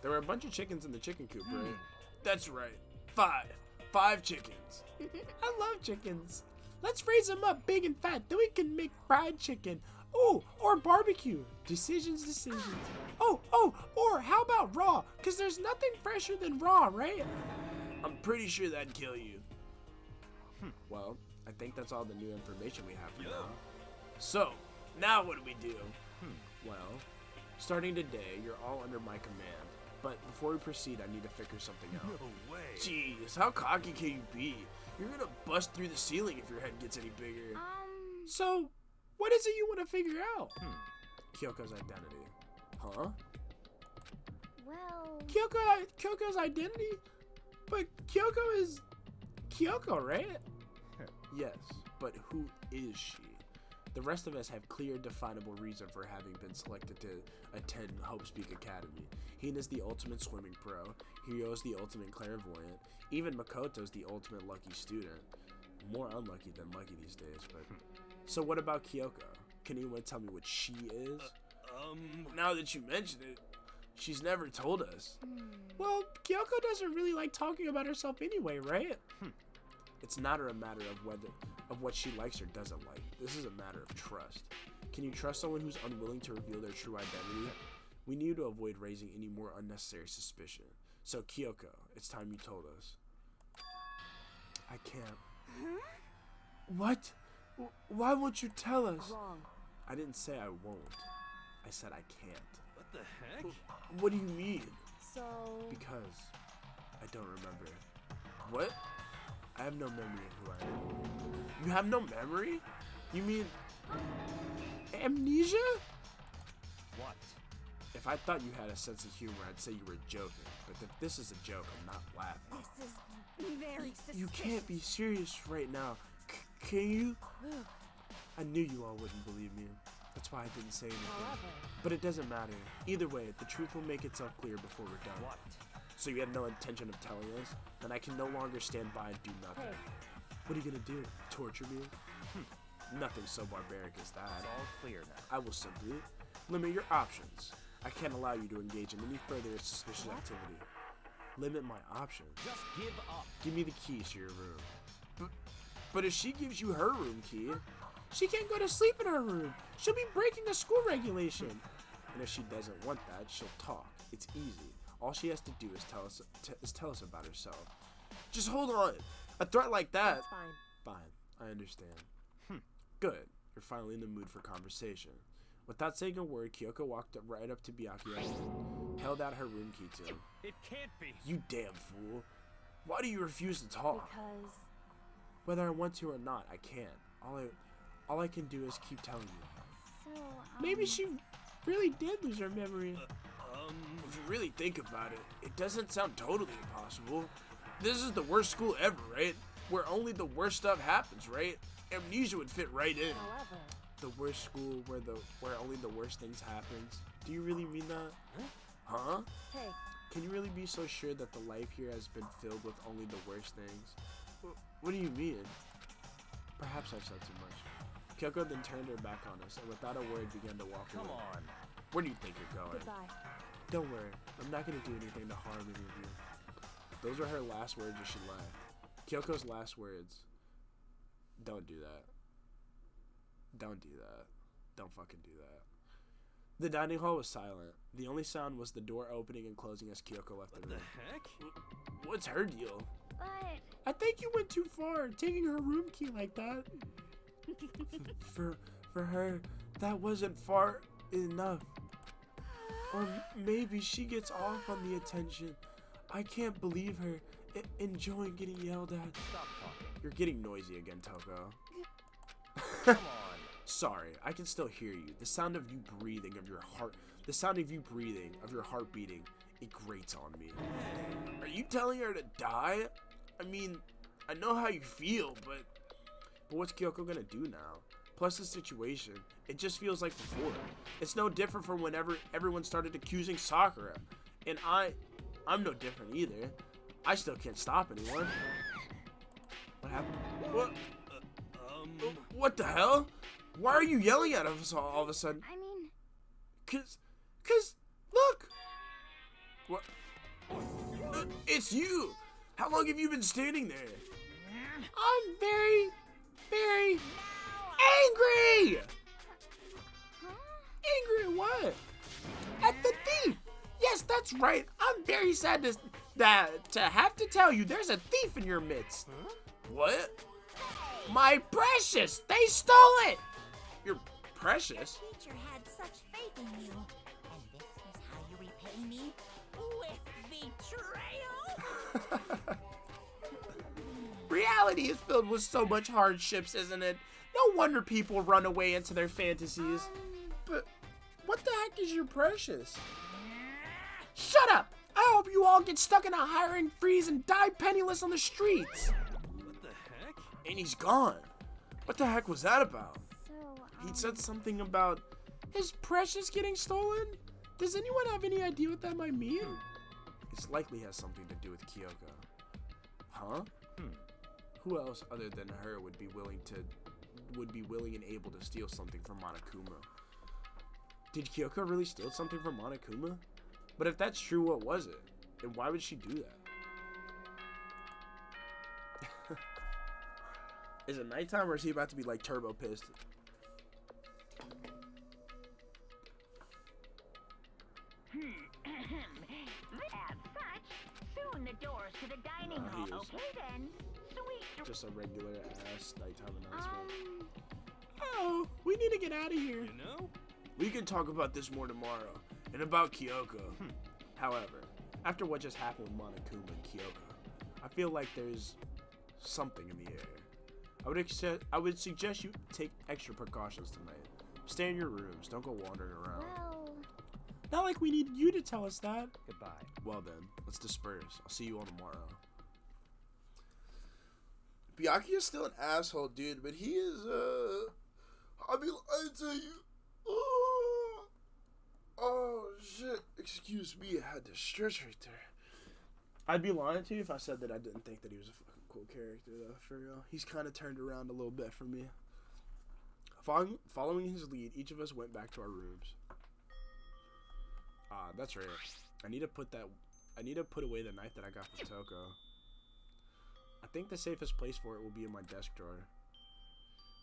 There were a bunch of chickens in the chicken coop, right? That's right. 5 chickens. I love chickens. Let's raise them up big and fat, then we can make fried chicken. Oh, or barbecue. Decisions. Oh, or how about raw? Because there's nothing fresher than raw, right? I'm pretty sure that'd kill you. Well, I think that's all the new information we have for now. So, now what do we do? Well, starting today, you're all under my command. But before we proceed, I need to figure something out. No way. Jeez, how cocky can you be? You're gonna bust through the ceiling if your head gets any bigger. So, what is it you want to figure out? Kyoko's identity. Huh? well... Kyoko's identity? But Kyoko is Kyoko, right? Yes, but who is she? The rest of us have clear, definable reason for having been selected to attend Hope Speak Academy. Hina's the ultimate swimming pro. Hiryo's the ultimate clairvoyant. Even Makoto's the ultimate lucky student. More unlucky than lucky these days, but... So what about Kyoko? Can anyone tell me what she is? Now that you mention it, she's never told us. Well, Kyoko doesn't really like talking about herself anyway, right? It's not a matter of what she likes or doesn't like. This is a matter of trust. Can you trust someone who's unwilling to reveal their true identity? We need to avoid raising any more unnecessary suspicion. So Kyoko, it's time you told us. I can't. What? Why won't you tell us? Wrong. I didn't say I won't. I said I can't. What the heck? What do you mean? So... Because I don't remember. What? I have no memory of who I am. You have no memory? You mean amnesia? What? If I thought you had a sense of humor, I'd say you were joking. But if this is a joke, I'm not laughing. This is very suspicious. You can't be serious right now. Can you? I knew you all wouldn't believe me. That's why I didn't say anything. However, But it doesn't matter. Either way, the truth will make itself clear before we're done. What? So you have no intention of telling us? Then I can no longer stand by and do nothing. hey, What are you gonna do? Torture me? Nothing so barbaric as that. It's all clear now. I will simply limit your options. I can't allow you to engage in any further suspicious activity. Limit my options? Just give up. Give me the keys to your room. But if she gives you her room key, she can't go to sleep in her room. She'll be breaking a school regulation. And if she doesn't want that, she'll talk. It's easy. All she has to do is tell us about herself. Just hold on. A threat like that. that's fine. Fine, I understand. Good. You're finally in the mood for conversation. Without saying a word, Kyoko walked right up to Byakuya and held out her room key to him. It can't be. You damn fool. Why do you refuse to talk? Because Whether I want to or not, I can't. All I can do is keep telling you. so Maybe she really did lose her memory. Um, If you really think about it, it doesn't sound totally impossible. This is the worst school ever, right? Where only the worst stuff happens, right? Amnesia would fit right in. however, The worst school where only the worst things happens. Do you really mean that? Huh? hey, Can you really be so sure that the life here has been filled with only the worst things? What do you mean? Perhaps I've said too much. Kyoko then turned her back on us and without a word began to walk Come away. on. Where do you think you're going? goodbye. Don't worry, I'm not gonna do anything to harm any of you. Those were her last words as she left. Kyoko's last words. Don't do that. Don't do that. Don't fucking do that. The dining hall was silent. The only sound was the door opening and closing as Kyoko left the what the room. heck? What's her deal? But I think you went too far, taking her room key like that. For her, that wasn't far enough. Or maybe she gets off on the attention. I can't believe her enjoying getting yelled at. Stop talking. You're getting noisy again, Toko. Come on. Sorry, I can still hear you. The sound of you breathing, of your heart, the sound of you breathing, of your heart beating, it grates on me. Are you telling her to die? I mean, I know how you feel, but what's Kyoko gonna do now? Plus the situation, it just feels like before. It's no different from whenever everyone started accusing Sakura. And I'm no different either. I still can't stop anyone. What happened? What? What the hell? Why are you yelling at us all of a sudden? I mean, Cause, look! What? It's you! How long have you been standing there? I'm very angry! Angry at what? At the thief! Yes, that's right. I'm very sad to have to tell you there's a thief in your midst. What? My precious! They stole it! Your precious? Teacher had such faith in you, and this is how you repay me with betrayal. Reality is filled with so much hardships, isn't it? No wonder people run away into their fantasies. But what the heck is your precious? Shut up! I hope you all get stuck in a hiring freeze and die penniless on the streets. What the heck? And he's gone. What the heck was that about? so He said something about his precious getting stolen? Does anyone have any idea what that might mean? It likely has something to do with Kyoko. Huh? Who else other than her would be willing and able to steal something from Monokuma? Did Kyoko really steal something from Monokuma? But if that's true, what was it? And why would she do that? Is it nighttime or is he about to be like turbo pissed? As such, soon the doors to the dining Nah, hall. he is. Okay then, sweet. Just a regular ass nighttime announcement. Um, Oh, we need to get out of here. You know? We can talk about this more tomorrow. And about Kyoko. However, after what just happened with Monokuma and Kyoko, I feel like there's something in the air. I would suggest you take extra precautions tonight. Stay in your rooms. Don't go wandering around. well, Not like we needed you to tell us that. Goodbye. Well then, let's disperse. I'll see you all tomorrow. Byakuya is still an asshole, dude, but he is, I tell you, oh, shit, excuse me, I had to stretch right there. I'd be lying to you if I said that I didn't think that he was a fucking cool character, though, for real. He's kind of turned around a little bit for me. Following his lead, each of us went back to our rooms. Ah, that's right. I need to put away the knife that I got from Toko. I think the safest place for it will be in my desk drawer.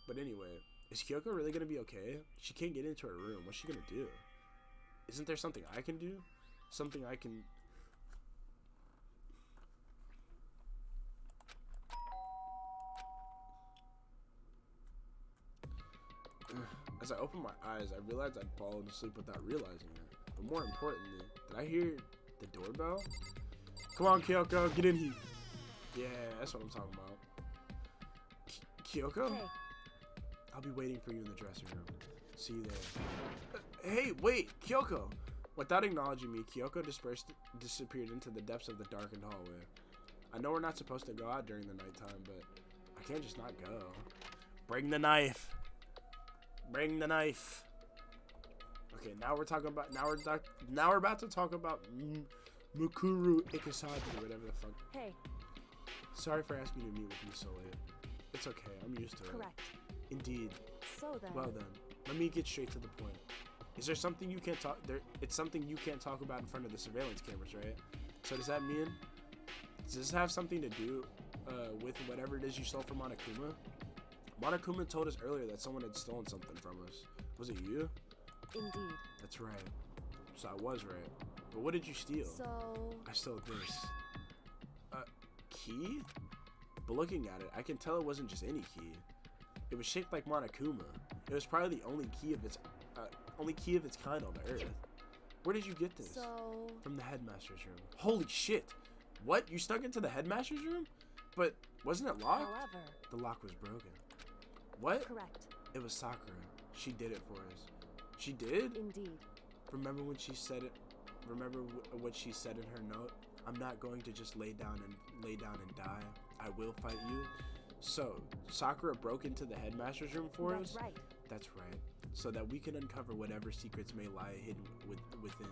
But anyway, is Kyoko really gonna be okay? She can't get into her room. What's she gonna do? Isn't there something I can do? Something I can... As I opened my eyes, I realized I'd fallen asleep without realizing it. But more importantly, did I hear the doorbell? Come on, Kyoko, get in here. Yeah, that's what I'm talking about. Kyoko? Hey. I'll be waiting for you in the dressing room. See you there. Hey, wait, Kyoko! Without acknowledging me, Kyoko disappeared into the depths of the darkened hallway. I know we're not supposed to go out during the nighttime, but I can't just not go. Bring the knife. Bring the knife. Okay, now we're about to talk about Mukuru Ikusabi, whatever the fuck. Hey. Sorry for asking you to meet with me so late. It's okay, I'm used to it. Correct. Indeed. So then. Well then, let me get straight to the point. Is there something you can't talk? It's something you can't talk about in front of the surveillance cameras, right? So does that mean? Does this have something to do with whatever it is you stole from Monokuma? Monokuma told us earlier that someone had stolen something from us. Was it you? Indeed. That's right. So I was right. But what did you steal? So. I stole this. Key? But looking at it, I can tell it wasn't just any key. It was shaped like Monokuma. It was probably the only key of its kind on the earth. Where did you get this? So. From the headmaster's room. Holy shit! What? You snuck into the headmaster's room? But wasn't it locked? However. The lock was broken. What? Correct. It was Sakura. She did it for us. She did? Indeed. Remember when she said it? Remember what she said in her note? I'm not going to just lay down and die. I will fight you. So, Sakura broke into the headmaster's room for us? That's right. That's right. So that we can uncover whatever secrets may lie hidden within.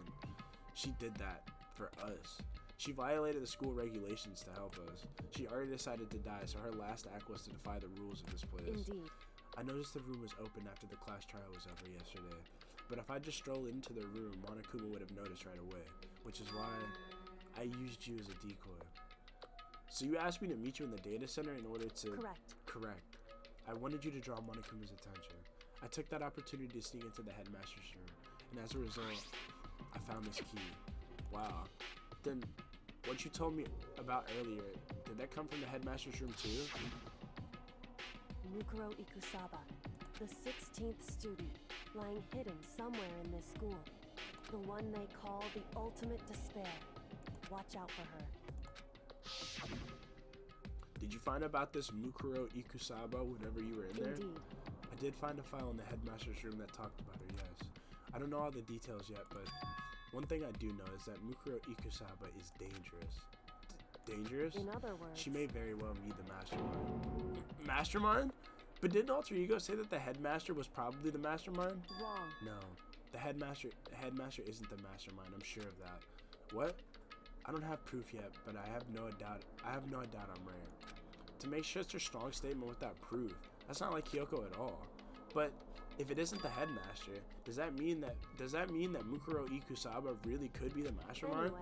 She did that for us. She violated the school regulations to help us. She already decided to die, so her last act was to defy the rules of this place. Indeed. I noticed the room was open after the class trial was over yesterday. But if I just strolled into the room, Monokuma would have noticed right away. Which is why I used you as a decoy. So you asked me to meet you in the data center in order to... Correct. Correct. I wanted you to draw Monokuma's attention. I took that opportunity to sneak into the headmaster's room. And as a result, I found this key. Wow. Then, what you told me about earlier, did that come from the headmaster's room too? Mukuro Ikusaba, the 16th student, lying hidden somewhere in this school. The one they call the ultimate despair. Watch out for her. Did you find about this Mukuro Ikusaba whenever you were in there? Indeed. I did find a file in the headmaster's room that talked about her, yes. I don't know all the details yet, but one thing I do know is that Mukuro Ikusaba is dangerous. Dangerous? In other words, she may very well be the mastermind. Mastermind? But didn't Alter Ego say that the headmaster was probably the mastermind? wrong. No. The headmaster isn't the mastermind, I'm sure of that. What? I don't have proof yet, but I have no doubt I'm right. To make such a strong statement without proof, that's not like Kyoko at all. But if it isn't the headmaster, does that mean that Mukuro Ikusaba really could be the mastermind?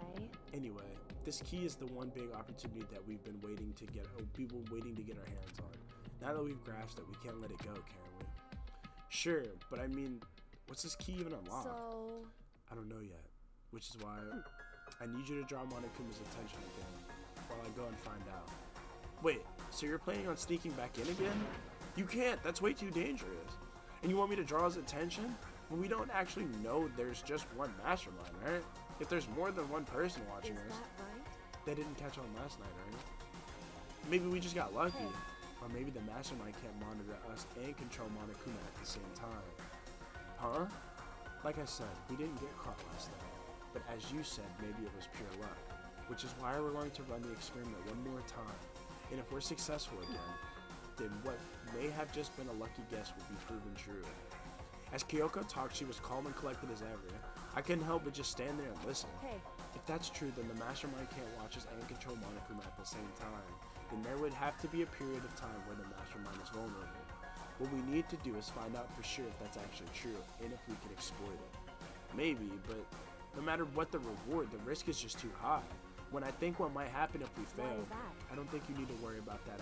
Anyway, this key is the one big opportunity that we've been waiting to get our hands on. Now that we've grasped it, we can't let it go, can we? Sure, but I mean, what's this key even unlock? So, I don't know yet, which is why I need you to draw Monokuma's attention again while I go and find out. Wait, so you're planning on sneaking back in again? You can't, that's way too dangerous. And you want me to draw his attention? When we don't actually know there's just one mastermind, right? If there's more than one person watching is us, that right? they didn't catch on last night, right? Maybe we just got lucky. Hey. Or maybe the mastermind can't monitor us and control Monokuma at the same time. Huh? Like I said, we didn't get caught last night. But as you said, maybe it was pure luck. Which is why we're going to run the experiment one more time. And if we're successful again, then what may have just been a lucky guess will be proven true. As Kyoko talked, she was calm and collected as ever. I couldn't help but just stand there and listen. Hey, If that's true, then the mastermind can't watch us and control Monokuma at the same time. Then there would have to be a period of time where the mastermind is vulnerable. What we need to do is find out for sure if that's actually true, and if we can exploit it. Maybe, but no matter what the reward, the risk is just too high. When I think what might happen if we why fail, is that? I don't think you need to worry about that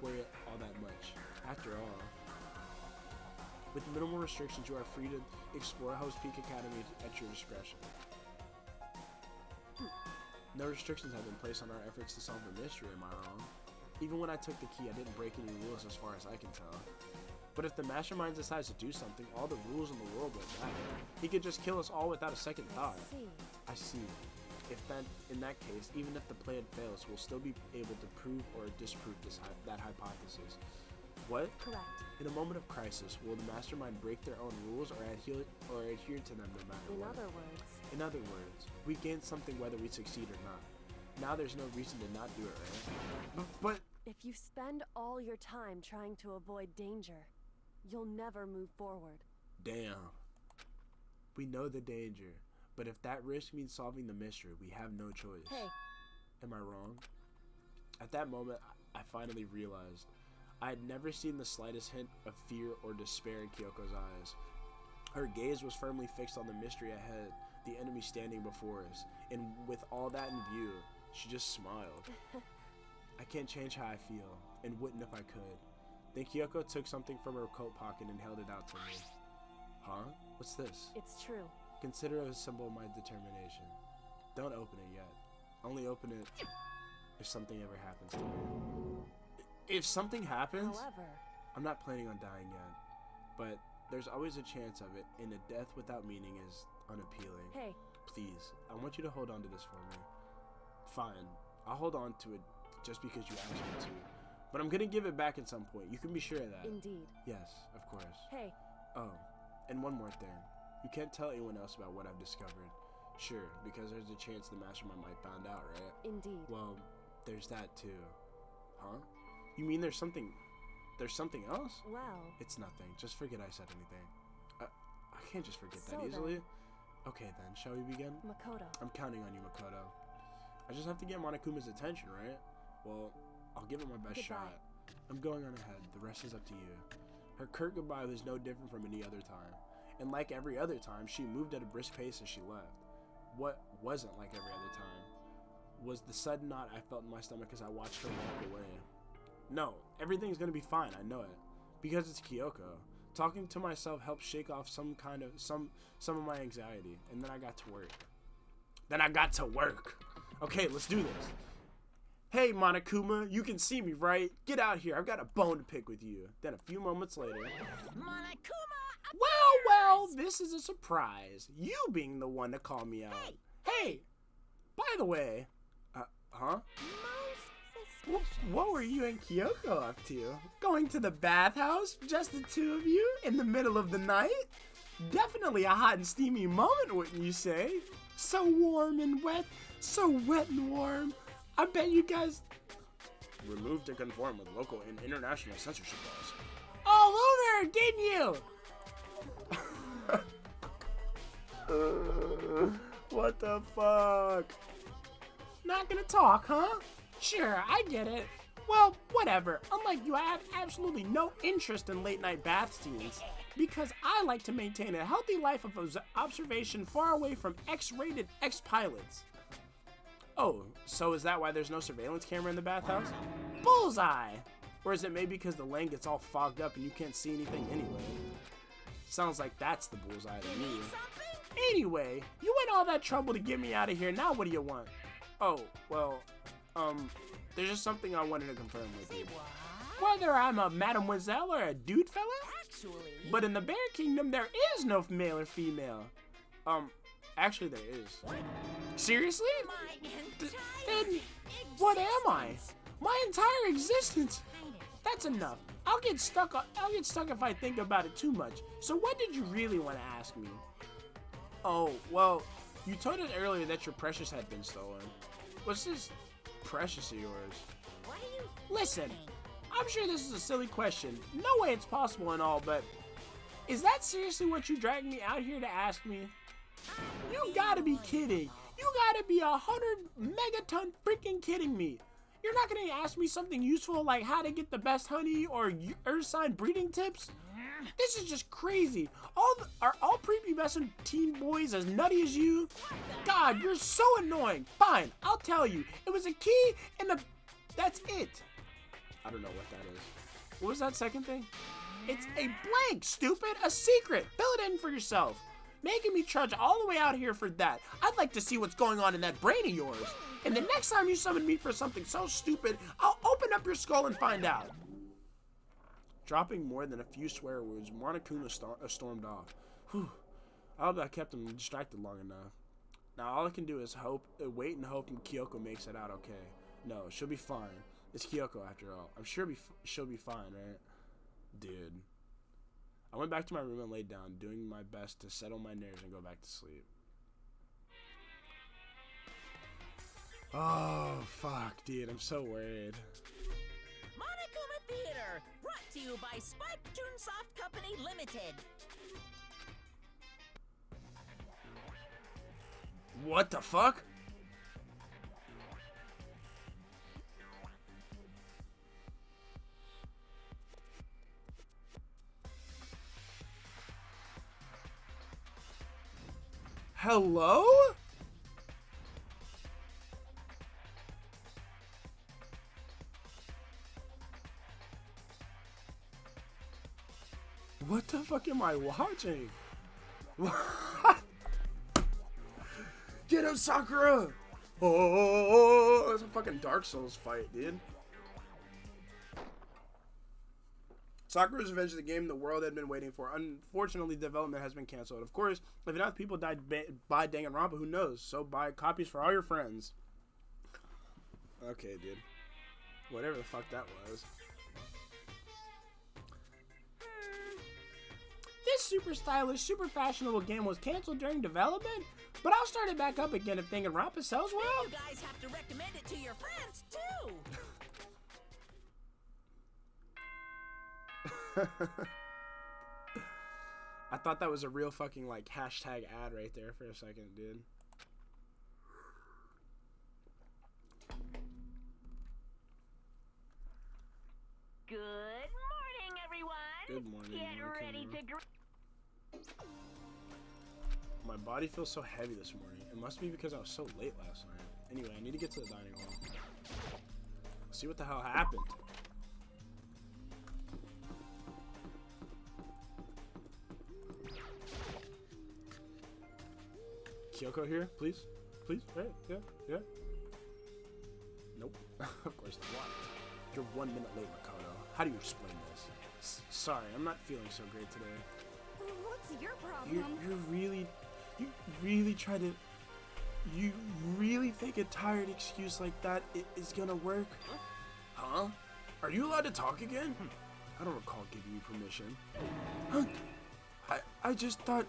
worry all that much. After all, with minimal restrictions, you are free to explore Host Peak Academy at your discretion. No restrictions have been placed on our efforts to solve the mystery, am I wrong? Even when I took the key, I didn't break any rules as far as I can tell. But if the mastermind decides to do something, all the rules in the world won't matter. He could just kill us all without a second thought. I see. In that case, even if the plan fails, we'll still be able to prove or disprove that hypothesis. What? Correct. In a moment of crisis, will the mastermind break their own rules or adhere to them no matter In what? In other words, we gain something whether we succeed or not. Now there's no reason to not do it, right? But if you spend all your time trying to avoid danger, you'll never move forward. damn. We know the danger, but if that risk means solving the mystery, we have no choice. Hey, Am I wrong? At that moment, I finally realized I had never seen the slightest hint of fear or despair in Kyoko's eyes. Her gaze was firmly fixed on the mystery ahead, the enemy standing before us, and with all that in view, she just smiled. I can't change how I feel, and wouldn't if I could. Then Kyoko took something from her coat pocket and held it out to me. Huh? What's this? it's true. Consider it a symbol of my determination. Don't open it yet. Only open it if something ever happens to me. If something happens, However, I'm not planning on dying yet. But there's always a chance of it, and a death without meaning is unappealing. hey, Please, I want you to hold on to this for me. Fine, I'll hold on to it just because you asked me to. But I'm gonna give it back at some point. You can be sure of that. indeed. Yes, of course. Hey, Oh, and one more thing. You can't tell anyone else about what I've discovered. Sure, because there's a chance the mastermind might find out, right? indeed. Well, there's that too. Huh? You mean there's something else? Well, It's nothing. Just forget I said anything. I can't just forget So that then- easily. Okay then, shall we begin? Makoto. I'm counting on you, Makoto. I just have to get Monokuma's attention, right? Well, I'll give it my best Goodbye. shot. I'm going on ahead. The rest is up to you. Her curt goodbye was no different from any other time. And like every other time, she moved at a brisk pace as she left. What wasn't like every other time was the sudden knot I felt in my stomach as I watched her walk away. No, everything's gonna be fine, I know it. Because it's Kyoko. Talking to myself helped shake off some of my anxiety, and then I got to work. Okay, let's do this. Hey, Monokuma, you can see me, right? Get out here, I've got a bone to pick with you. Then a few moments later, Monokuma! well, this is a surprise. You being the one to call me out. Hey, by the way, huh? Most What were you and Kyoko up to? Going to the bathhouse? Just the two of you? In the middle of the night? Definitely a hot and steamy moment, wouldn't you say? So warm and wet. So wet and warm. I bet you guys... Removed to conform with local and international censorship laws. All over, didn't you? What the fuck? Not gonna talk, huh? Sure, I get it. Well, whatever. Unlike you, I have absolutely no interest in late night bath scenes because I like to maintain a healthy life of observation far away from X-rated ex-pilots. Oh, so is that why there's no surveillance camera in the bathhouse? Bullseye! Or is it maybe because the lane gets all fogged up and you can't see anything anyway? Sounds like that's the bullseye to me. Anyway, you went all that trouble to get me out of here. Now what do you want? Oh, well, there's just something I wanted to confirm with you. Whether I'm a mademoiselle or a dude fella? Actually, But in the Bear Kingdom, there is no male or female. Actually there is. Seriously? my Then entire what am I? existence. My entire existence. Kind of. That's enough. I'll get stuck if I think about it too much. So what did you really want to ask me? Oh, well, you told us earlier that your Precious had been stolen. What's this Precious of yours? What are you Listen, thinking? I'm sure this is a silly question. No way it's possible and all, but is that seriously what you dragged me out here to ask me? You gotta be kidding. You gotta be 100 megaton freaking kidding me. You're not gonna ask me something useful like how to get the best honey or earth sign breeding tips? This is just crazy. Are all prepubescent teen boys as nutty as you? God, you're so annoying. Fine, I'll tell you. It was a key and a... That's it. I don't know what that is. What was that second thing? It's a blank, stupid. A secret. Fill it in for yourself. Making me trudge all the way out here for that. I'd like to see what's going on in that brain of yours. And the next time you summon me for something so stupid, I'll open up your skull and find out. Dropping more than a few swear words, Monokuma stormed off. Whew. I hope I kept him distracted long enough. Now all I can do is wait and hope Kyoko makes it out okay. No, she'll be fine. It's Kyoko after all. I'm sure she'll be fine, right? Dude. I went back to my room and laid down, doing my best to settle my nerves and go back to sleep. Oh, fuck, dude. I'm so worried. Monokuma Theater, brought to you by Spike Toonsoft Company Limited. What the fuck? Hello? What the fuck am I watching? What? Get him, Sakura! Oh, it's a fucking Dark Souls fight, dude. Sakura's Revenge is the game the world had been waiting for. Unfortunately, development has been canceled. Of course, if enough people died by Danganronpa, who knows? So buy copies for all your friends. Okay, dude. Whatever the fuck that was. This super stylish, super fashionable game was canceled during development, but I'll start it back up again if Danganronpa sells well. You guys have to recommend it to your friends, too. I thought that was a real fucking like hashtag ad right there for a second, dude. Good morning, everyone. Good morning. Get Monokuma. ready to My body feels so heavy this morning. It must be because I was so late last night. Anyway, I need to get to the dining hall. See what the hell happened. Kyoko here, please? Please? Right? Yeah? Yeah? Nope. Of course not. You're 1 minute late, Makoto. How do you explain this? Sorry, I'm not feeling so great today. What's your problem? You really think a tired excuse like that is gonna work? Huh? Are you allowed to talk again? I don't recall giving you permission. Huh? I just thought,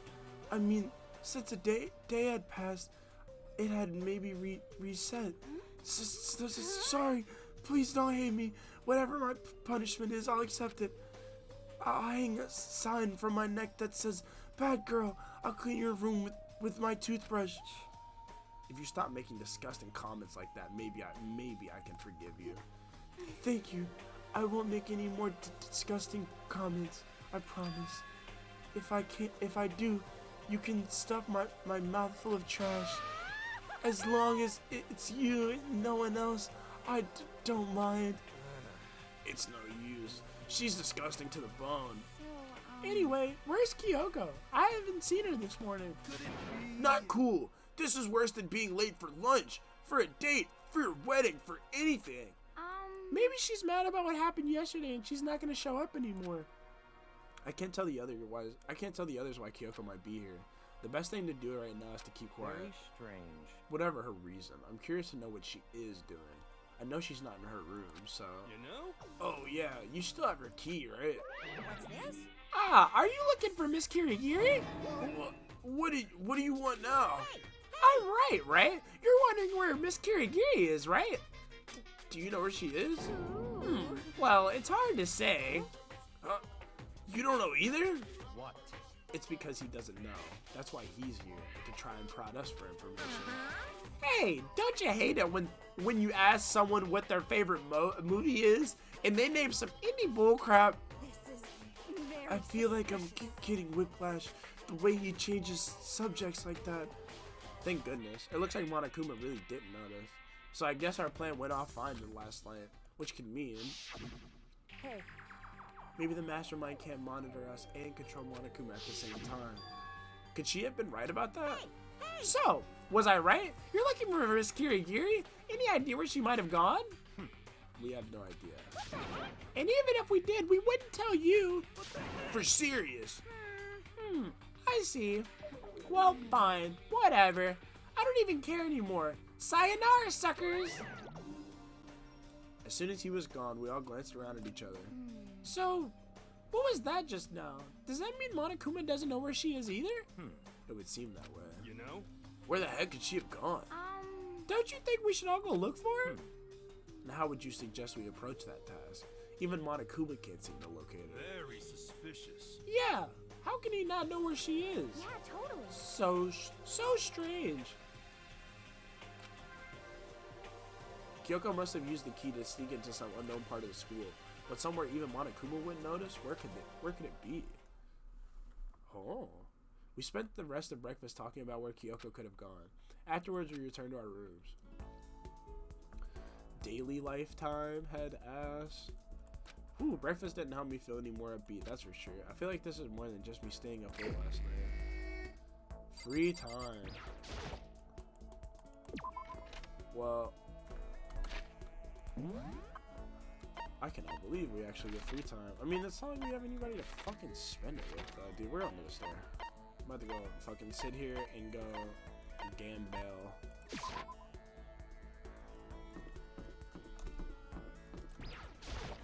I mean, since a day had passed, it had maybe reset. Sorry, please don't hate me. Whatever my punishment is, I'll accept it. I'll hang a sign from my neck that says, "Bad girl, I'll clean your room with my toothbrush." If you stop making disgusting comments like that, maybe I can forgive you. Thank you. I won't make any more disgusting comments. I promise. If I do, you can stuff my mouth full of trash. As long as it's you and no one else, I don't mind. It's no use. She's disgusting to the bone. Anyway, where's Kyoko? I haven't seen her this morning. Not cool. This is worse than being late for lunch, for a date, for your wedding, for anything. Maybe she's mad about what happened yesterday and she's not gonna show up anymore. I can't tell the others why Kyoko might be here. The best thing to do right now is to keep quiet. Very strange. Whatever her reason, I'm curious to know what she is doing. I know she's not in her room, so... You know? Oh, yeah, you still have her key, right? What's this? Ah, are you looking for Miss Kirigiri? What do you want now? I'm right? You're wondering where Miss Kirigiri is, right? Do you know where she is? Well, it's hard to say. You don't know either? What? It's because he doesn't know. That's why he's here, to try and prod us for information. Hey, don't you hate it when you ask someone what their favorite movie is, and they name some indie bullcrap? This is very I feel like I'm getting whiplash the way he changes subjects like that. Thank goodness. It looks like Monokuma really didn't notice. So I guess our plan went off fine in the last night, which could mean Hey, maybe the mastermind can't monitor us and control Monokuma at the same time. Could she have been right about that? So, was I right? You're looking for Miss Kirigiri? Any idea where she might have gone? We have no idea. And even if we did, we wouldn't tell you. For serious. I see. Well, fine. Whatever. I don't even care anymore. Sayonara, suckers! As soon as he was gone, we all glanced around at each other. So, what was that just now? Does that mean Monokuma doesn't know where she is either? It would seem that way. You know? Where the heck could she have gone? Don't you think we should all go look for her? And how would you suggest we approach that task? Even Monokuma can't seem to locate her. Very suspicious. Yeah. How can he not know where she is? yeah, totally. So strange. Kyoko must have used the key to sneak into some unknown part of the school, but somewhere even Monokuma wouldn't notice. Where could it be? Oh. We spent the rest of breakfast talking about where Kyoko could have gone. Afterwards, we returned to our rooms. Daily lifetime, head ass. Ooh, breakfast didn't help me feel any more upbeat, that's for sure. I feel like this is more than just me staying up late last night. Free time. Well, I cannot believe we actually get free time. I mean, it's not like we have anybody to fucking spend it with, though. Dude, we're almost there. I'm about to go fucking sit here and go gamble.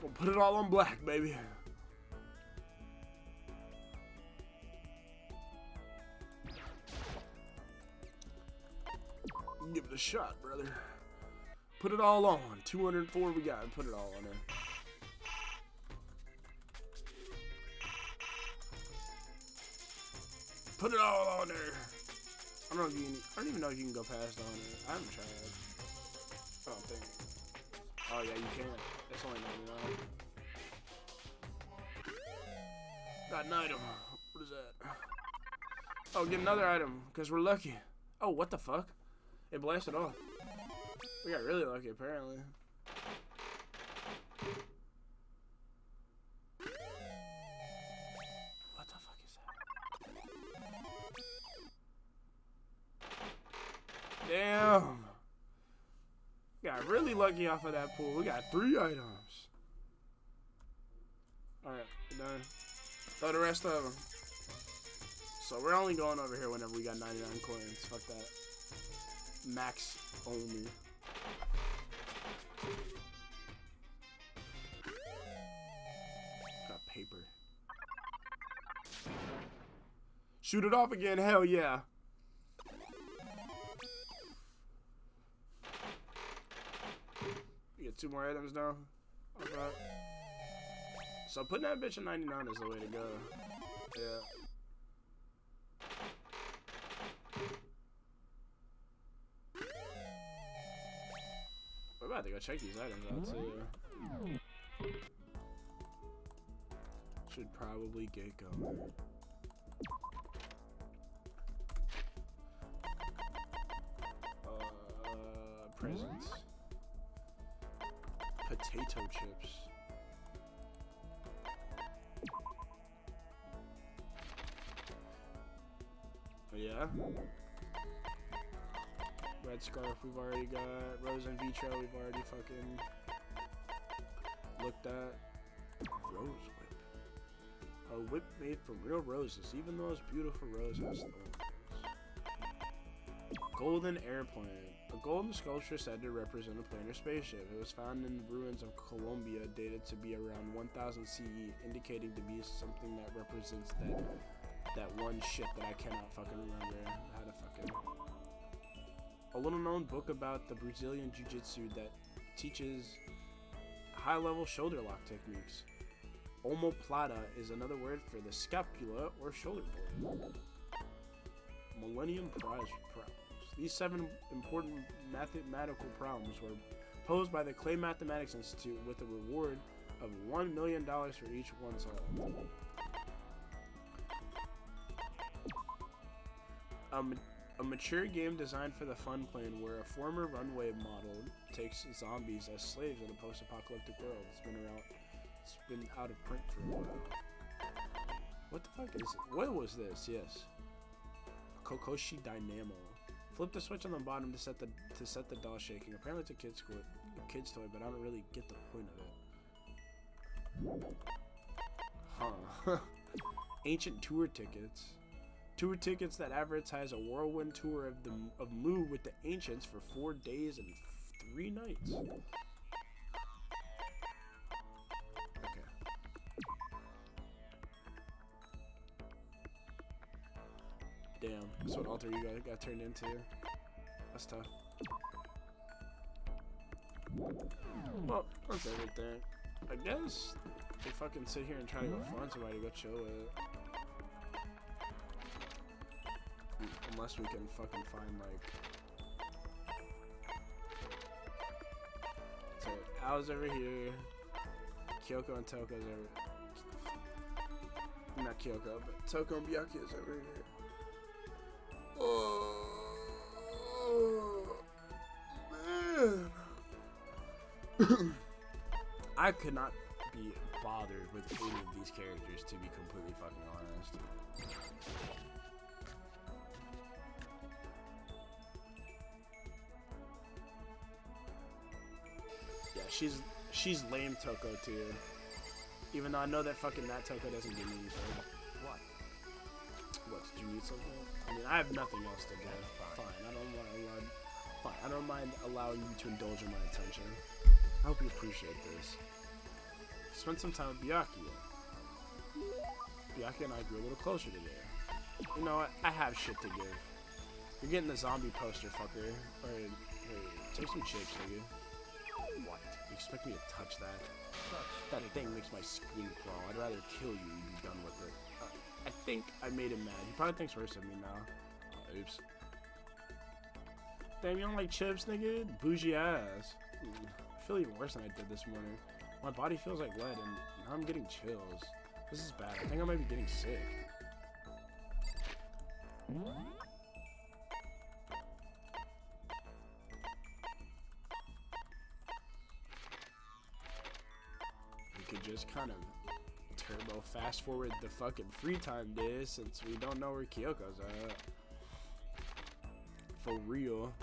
We'll put it all on black, baby. Give it a shot, brother. Put it all on. 204 we got. Put it all on there. Put it all on there. I don't even know if you can go past on it. I haven't tried. I don't think. Oh yeah, you can't. It's only 99. Got an item. What is that? Oh, get another item because we're lucky. Oh, what the fuck? It blasted off. We got really lucky apparently. What the fuck is that? Damn. Got really lucky off of that pool. We got 3 items. Alright, we're done. Throw the rest of them. So we're only going over here whenever we got 99 coins. Fuck that. Max only. Got paper. Shoot it off again. Hell yeah. We get 2 more items now. Okay. So putting that bitch at 99 is the way to go. Yeah. We're about to go check these items out too. Should probably get going. Presents. Potato chips. Yeah. Red scarf we've already got. Rose in vitro we've already fucking looked at. Rose whip. A whip made from real roses, even the most beautiful rose has thorns. Golden Airplane. A golden sculpture said to represent a planar spaceship. It was found in the ruins of Colombia, dated to be around 1000 CE, indicating to be something that represents that one shit that I cannot fucking remember how to fucking... A little known book about the Brazilian Jiu-Jitsu that teaches high-level shoulder lock techniques. Omoplata is another word for the scapula or shoulder blade. Millennium Prize problems. These 7 important mathematical problems were posed by the Clay Mathematics Institute with a reward of $1 million for each one solved. A mature game designed for the fun plane where a former runway model takes zombies as slaves in a post-apocalyptic world. It's been out of print for a while. What the fuck is it? What was this? Yes. Kokoshi Dynamo. Flip the switch on the bottom to set the doll shaking. Apparently it's a kid's toy, but I don't really get the point of it. Huh. Ancient tour tickets. Tour tickets that advertise a whirlwind tour of Mu with the ancients for 4 days and 3 nights. Okay. Damn, that's what alter ego got turned into. That's tough. Well, that's everything. I guess they fucking sit here and try to go find somebody to go chill with. Unless we can fucking find, like... So, Al's over here. Kyoko and Toko's over... Not Kyoko, but Toko and Byakuya is over here. Oh, man. I could not be bothered with any of these characters, to be completely fucking honest. Yeah, she's lame Toko too. Even though I know that fucking that Toko doesn't give me anything. What? What, did you need something? I mean, I have nothing else to do. Fine, I don't mind allowing you to indulge in my attention. I hope you appreciate this. Spend some time with Byakuya. Byakuya and I grew a little closer today. You know what? I have shit to give. You're getting the zombie poster, fucker. Or, hey, take some chips, nigga. What? You expect me to touch that? That thing makes my skin crawl. I'd rather kill you and be done with it. I think I made him mad. He probably thinks worse of me now. Oops. Damn, you don't like chips, nigga? Bougie ass. I feel even worse than I did this morning. My body feels like lead, and now I'm getting chills. This is bad. I think I might be getting sick. We could just kind of turbo fast forward the fucking free time days since we don't know where Kyoko's at. For real.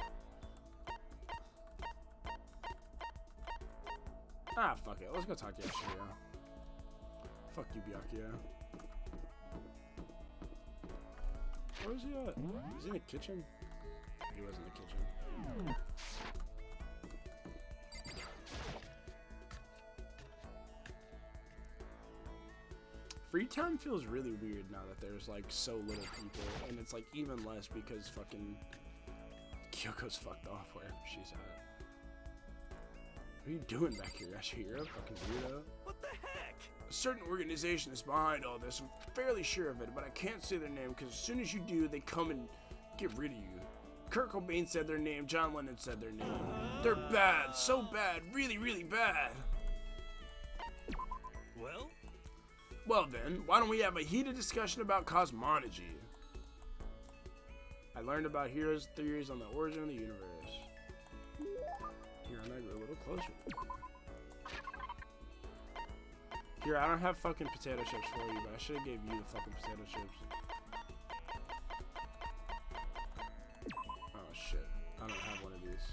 Ah, fuck it. Let's go talk to Yashiro. Fuck you, Byakuya. Where is he at? Is he in the kitchen? He was in the kitchen. Free time feels really weird now that there's like so little people, and it's like even less because fucking Kyoko's fucked off wherever she's at. What are you doing back here, Yashiro? Fucking weirdo. What the heck? A certain organization is behind all this. I'm fairly sure of it, but I can't say their name because as soon as you do, they come and get rid of you. Kurt Cobain said their name. John Lennon said their name. They're bad. So bad. Really, really bad. Well? Well then, why don't we have a heated discussion about cosmology? I learned about Hero's theories on the origin of the universe. Here, and I grew a little closer. Here, I don't have fucking potato chips for you, but I should have gave you the fucking potato chips. Oh shit, I don't have one of these.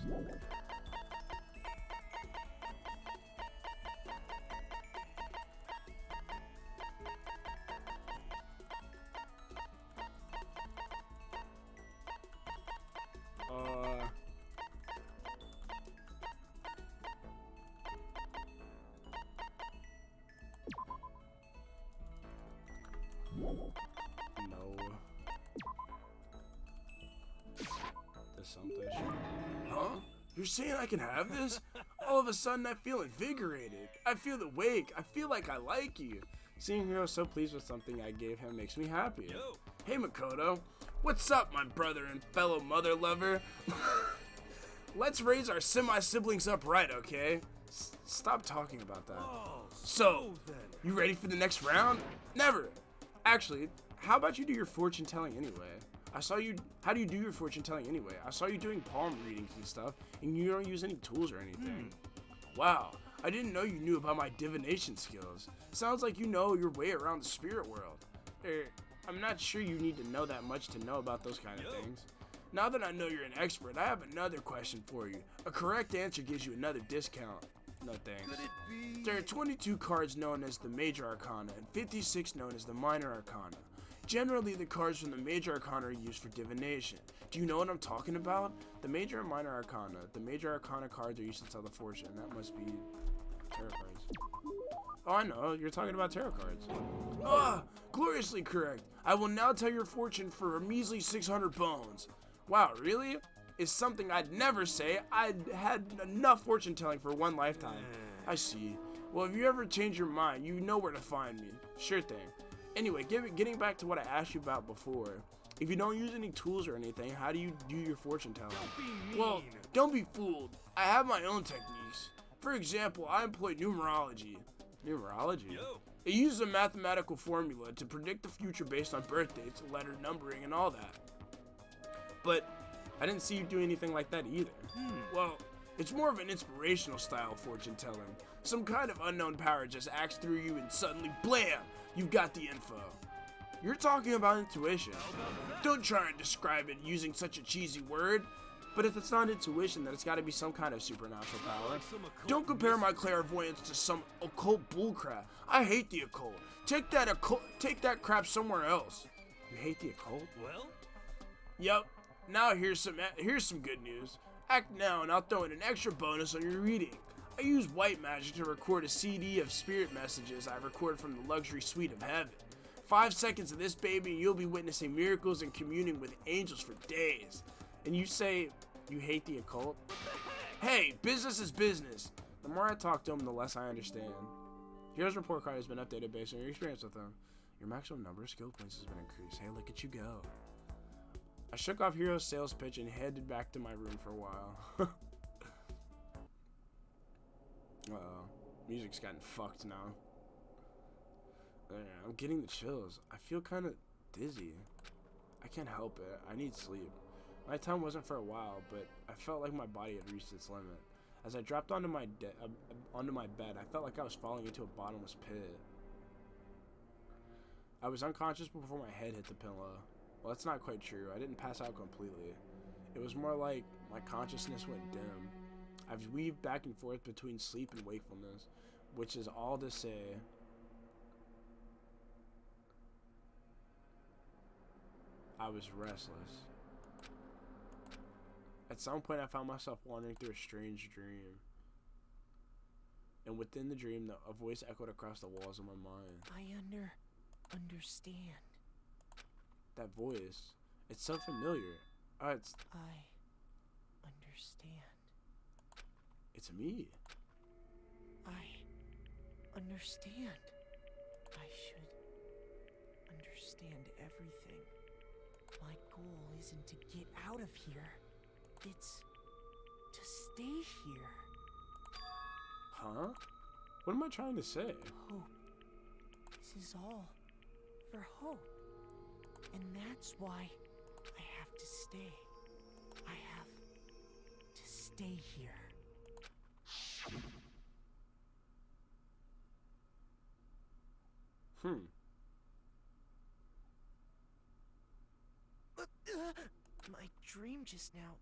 something. Huh? You're saying I can have this? All of a sudden I feel invigorated. I feel awake. I feel like I like you. Seeing Hiro so pleased with something I gave him makes me happy. Yo. Hey Makoto. What's up, my brother and fellow mother lover? Let's raise our semi-siblings up right, okay? Stop talking about that. Oh, So, then. you ready for the next round? Never. Actually, how about you do your fortune telling anyway? I saw you. How do you do your fortune telling anyway? I saw you doing palm readings and stuff, and you don't use any tools or anything. Wow, I didn't know you knew about my divination skills. Sounds like you know your way around the spirit world. I'm not sure you need to know that much to know about those kind of things. Now that I know you're an expert, I have another question for you. A correct answer gives you another discount. No thanks. Could it be? There are 22 cards known as the Major Arcana and 56 known as the Minor Arcana. Generally, the cards from the Major Arcana are used for divination. Do you know what I'm talking about? The Major and Minor Arcana. The Major Arcana cards are used to tell the fortune. That must be tarot cards. Oh, I know. You're talking about tarot cards. Ah, gloriously correct. I will now tell your fortune for a measly 600 bones. Wow, really? It's something I'd never say. I'd had enough fortune telling for one lifetime. I see. Well, if you ever change your mind, you know where to find me. Sure thing. Anyway, getting back to what I asked you about before. If you don't use any tools or anything, how do you do your fortune telling? Don't be mean. Well, don't be fooled. I have my own techniques. For example, I employ numerology. Numerology? Yo. It uses a mathematical formula to predict the future based on birth dates, letter numbering, and all that. But I didn't see you do anything like that either. Well, it's more of an inspirational style fortune telling. Some kind of unknown power just acts through you and suddenly, blam, you've got the info. You're talking about intuition. Don't try and describe it using such a cheesy word. But if it's not intuition, then it's got to be some kind of supernatural power. Like some occult Don't compare my clairvoyance to some occult bullcrap. I hate the occult. Take that crap somewhere else. You hate the occult? Well, Yep. Now here's some good news. Act now and I'll throw in an extra bonus on your reading. I use white magic to record a CD of spirit messages I recorded from the luxury suite of heaven. 5 seconds of this baby and you'll be witnessing miracles and communing with angels for days. And you say you hate the occult? Hey, business is business. The more I talk to him, the less I understand. Hero's report card has been updated based on your experience with him. Your maximum number of skill points has been increased. Hey, look at you go. I shook off Hero's sales pitch and headed back to my room for a while. Uh-oh. Music's gotten fucked now. I'm getting the chills. I feel kind of dizzy. I can't help it. I need sleep. My time wasn't for a while, but I felt like my body had reached its limit. As I dropped onto my bed, I felt like I was falling into a bottomless pit. I was unconscious before my head hit the pillow. Well, that's not quite true. I didn't pass out completely. It was more like my consciousness went dim. I've weaved back and forth between sleep and wakefulness, which is all to say I was restless. At some point, I found myself wandering through a strange dream. And within the dream, a voice echoed across the walls of my mind. I understand. That voice, it's so familiar. It's I understand. me. I understand. I should understand everything. My goal isn't to get out of here. It's to stay here. Huh? What am I trying to say? Hope. This is all for hope. And that's why I have to stay. I have to stay here. My dream just now.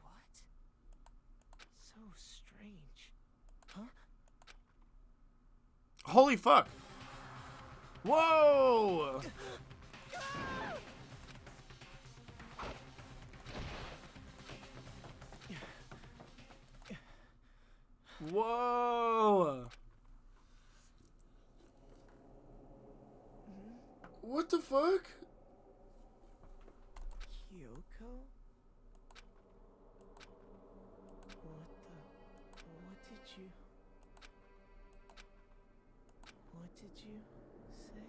What? So strange. Huh? Holy fuck! Whoa! Whoa! What the fuck? Kyoko? you? What did you say?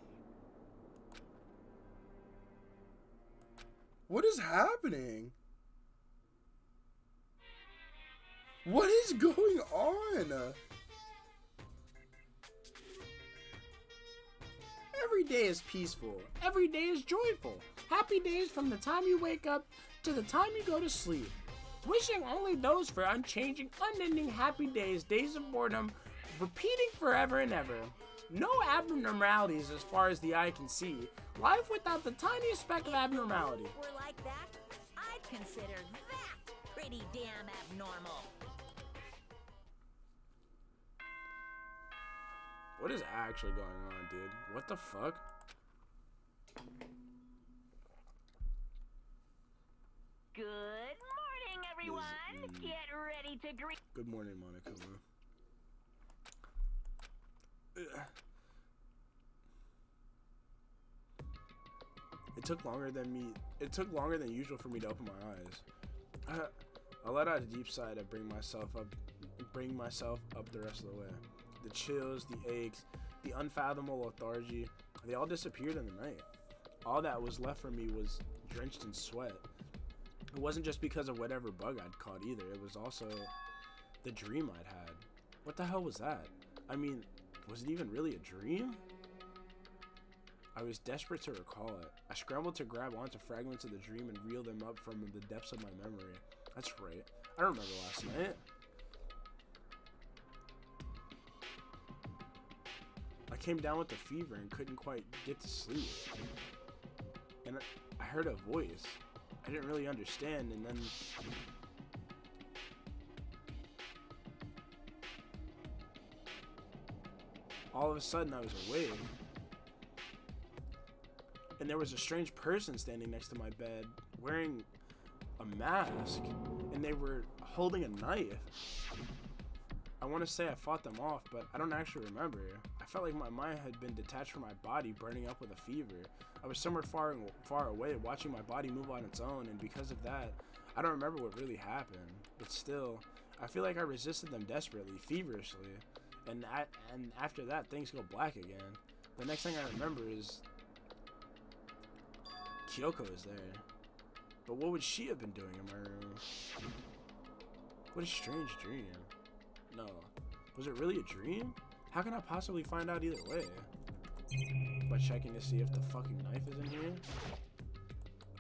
What is happening? What is going on? Every day is peaceful. Every day is joyful. Happy days from the time you wake up to the time you go to sleep. Wishing only those for unchanging, unending happy days, days of boredom, repeating forever and ever. No abnormalities as far as the eye can see. Life without the tiniest speck of abnormality. If we're like that, I'd consider that pretty damn abnormal. What is actually going on, dude? What the fuck? Good morning, everyone. Get ready to greet. Good morning, Monokuma. It took longer than usual for me to open my eyes. I let out a deep sigh to bring myself up the rest of the way. The chills, the aches, the unfathomable lethargy, they all disappeared in the night. All that was left for me was drenched in sweat. It wasn't just because of whatever bug I'd caught either, it was also the dream I'd had. What the hell was that? I mean, was it even really a dream? I was desperate to recall it. I scrambled to grab onto fragments of the dream and reel them up from the depths of my memory. That's right, I remember last night. I came down with a fever and couldn't quite get to sleep. And I heard a voice. I didn't really understand, and then all of a sudden I was awake. And there was a strange person standing next to my bed wearing a mask, and they were holding a knife. I want to say I fought them off, but I don't actually remember. I felt like my mind had been detached from my body, burning up with a fever. I was somewhere far away, watching my body move on its own, and because of that, I don't remember what really happened. But still, I feel like I resisted them desperately, feverishly, and after that, things go black again. The next thing I remember is Kyoko is there. But what would she have been doing in my room? What a strange dream. No. Was it really a dream? How can I possibly find out either way? By checking to see if the fucking knife is in here?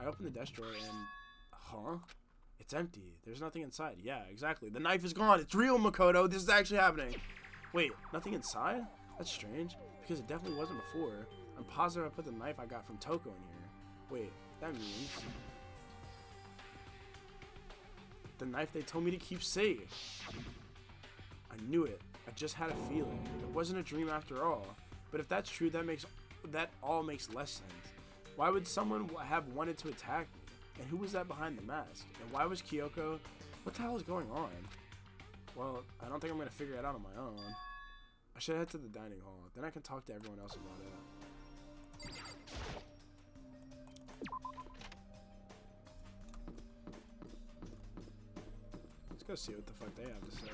I opened the desk drawer and... Huh? It's empty. There's nothing inside. Yeah, exactly. The knife is gone. It's real, Makoto. This is actually happening. Wait, nothing inside? That's strange. Because it definitely wasn't before. I'm positive I put the knife I got from Toko in here. Wait, that means... the knife they told me to keep safe. I knew it. I just had a feeling. It wasn't a dream after all. But if that's true, that all makes less sense. Why would someone have wanted to attack me? And who was that behind the mask? And why was Kyoko? What the hell is going on? Well, I don't think I'm going to figure it out on my own. I should head to the dining hall. Then I can talk to everyone else about it. Let's go see what the fuck they have to say.